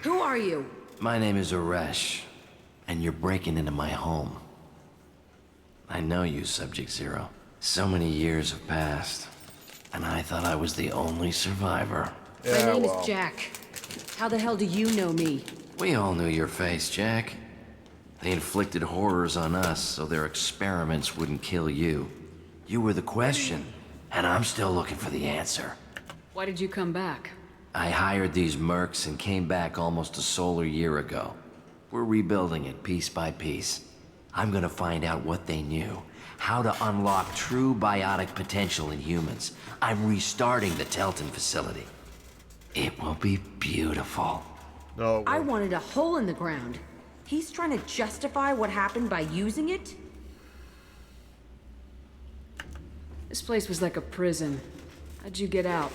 Who are you? My name is Aresh, and you're breaking into my home. I know you, Subject Zero. So many years have passed, and I thought I was the only survivor. My name is Jack. How the hell do you know me? We all knew your face, Jack. They inflicted horrors on us so their experiments wouldn't kill you. You were the question, and I'm still looking for the answer. Why did you come back? I hired these mercs and came back almost a solar year ago. We're rebuilding it piece by piece. I'm gonna find out what they knew, how to unlock true biotic potential in humans. I'm restarting the Telton facility. It will be beautiful. No. I wanted a hole in the ground. He's trying to justify what happened by using it? This place was like a prison. How'd you get out?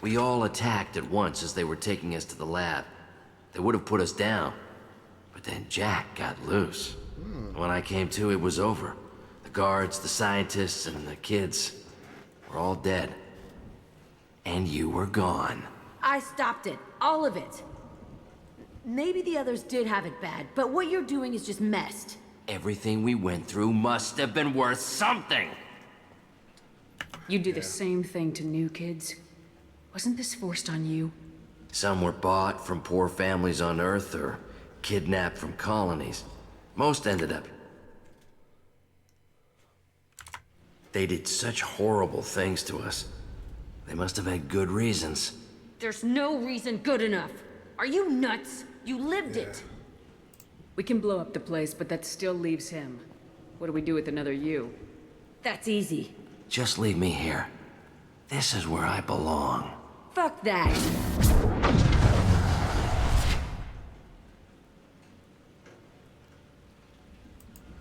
We all attacked at once as they were taking us to the lab. They would have put us down. But then Jack got loose. When I came to, it was over. The guards, the scientists, and the kids were all dead. And you were gone. I stopped it. All of it. Maybe the others did have it bad, but what you're doing is just messed. Everything we went through must have been worth something. You do the same thing to new kids. Wasn't this forced on you? Some were bought from poor families on Earth or kidnapped from colonies. Most ended up... They did such horrible things to us. They must have had good reasons. There's no reason good enough. Are you nuts? You lived it. We can blow up the place, but that still leaves him. What do we do with another you? That's easy. Just leave me here. This is where I belong. Fuck that.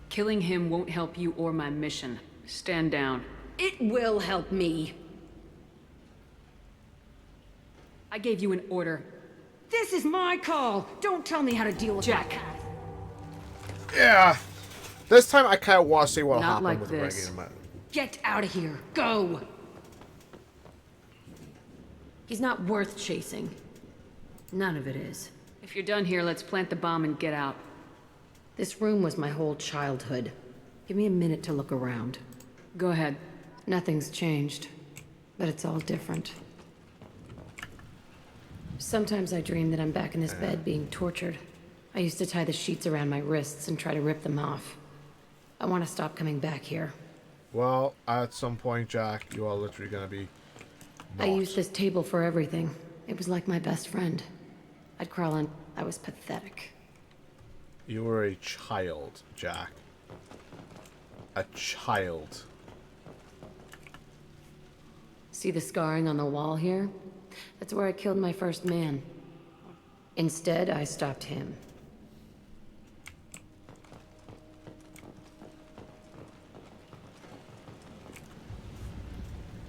Killing him won't help you or my mission. Stand down. It will help me. I gave you an order. This is my call. Don't tell me how to deal with Jack. that. Yeah. This time I kind of want to see what Not happened like with this. the regular. Get out of here. Go. He's not worth chasing. None of it is. If you're done here, let's plant the bomb and get out. This room was my whole childhood. Give me a minute to look around. Go ahead. Nothing's changed, but it's all different. Sometimes I dream that I'm back in this bed being tortured. I used to tie the sheets around my wrists and try to rip them off. I want to stop coming back here. Well, at some point, Jack, you are literally going to be I used this table for everything. It was like my best friend. I'd crawl on. I was pathetic. You were a child, Jack. A child. See the scarring on the wall here? That's where I killed my first man. Instead, I stopped him.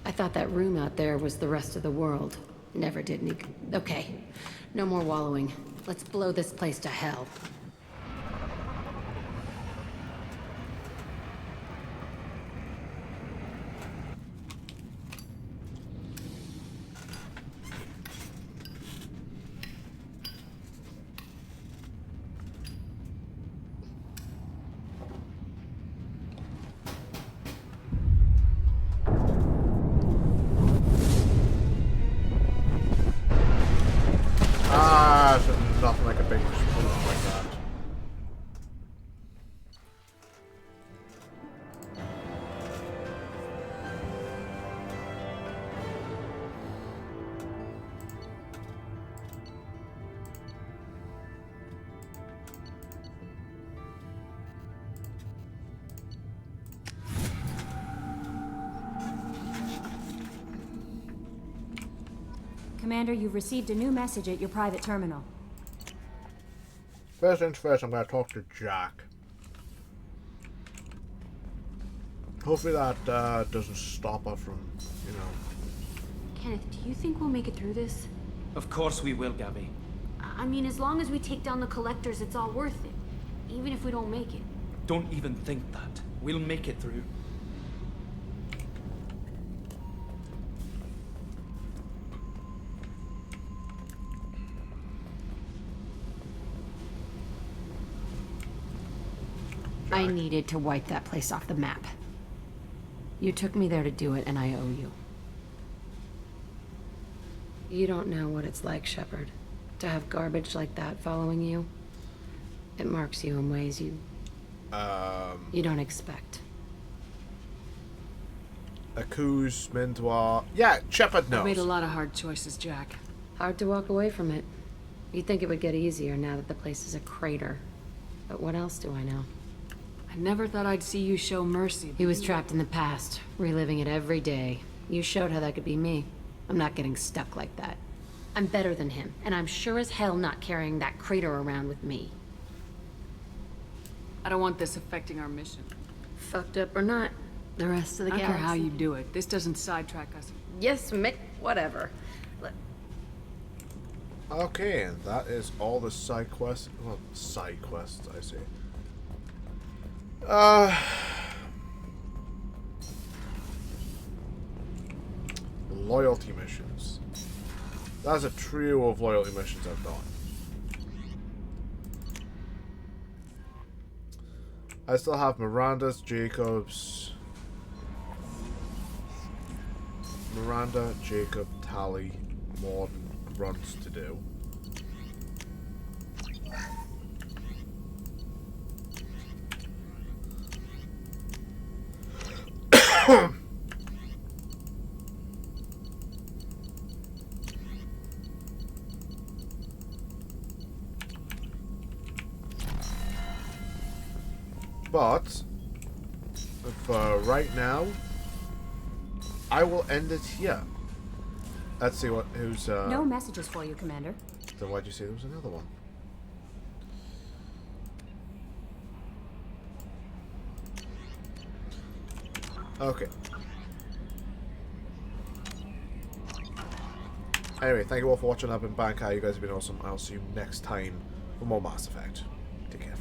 I thought that room out there was the rest of the world. Never did any... Okay, no more wallowing. Let's blow this place to hell. Nothing like a big explosion like that. Commander, you've received a new message at your private terminal. First things first, I'm going to talk to Jack. Hopefully that doesn't stop her from, you know... Kenneth, do you think we'll make it through this? Of course we will, Gabby. I mean, as long as we take down the collectors, it's all worth it. Even if we don't make it. Don't even think that. We'll make it through. Jack. I needed to wipe that place off the map. You took me there to do it, and I owe you. You don't know what it's like, Shepard, to have garbage like that following you. It marks you in ways you don't expect. Accuse, Mindoir. Yeah, Shepard knows. I made a lot of hard choices, Jack. Hard to walk away from it. You'd think it would get easier now that the place is a crater. But what else do I know? I never thought I'd see you show mercy. He was trapped in the past, reliving it every day. You showed how that could be me. I'm not getting stuck like that. I'm better than him, and I'm sure as hell not carrying that crater around with me. I don't want this affecting our mission. Fucked up or not, the rest of the I don't galaxy. care how you do it. This doesn't sidetrack us. Yes, Mick, whatever. Okay, and that is all the side quests. Well, side quests, I say. Loyalty missions. That's a trio of loyalty missions I've done. I still have Miranda's, Jacob's, Miranda, Jacob, Tally, Morden runs to do. But for right now, I will end it here. Let's see who's No messages for you, Commander. Then why'd you say there was another one? Okay. Anyway, thank you all for watching. I've been Bankai. You guys have been awesome. I'll see you next time for more Mass Effect. Take care.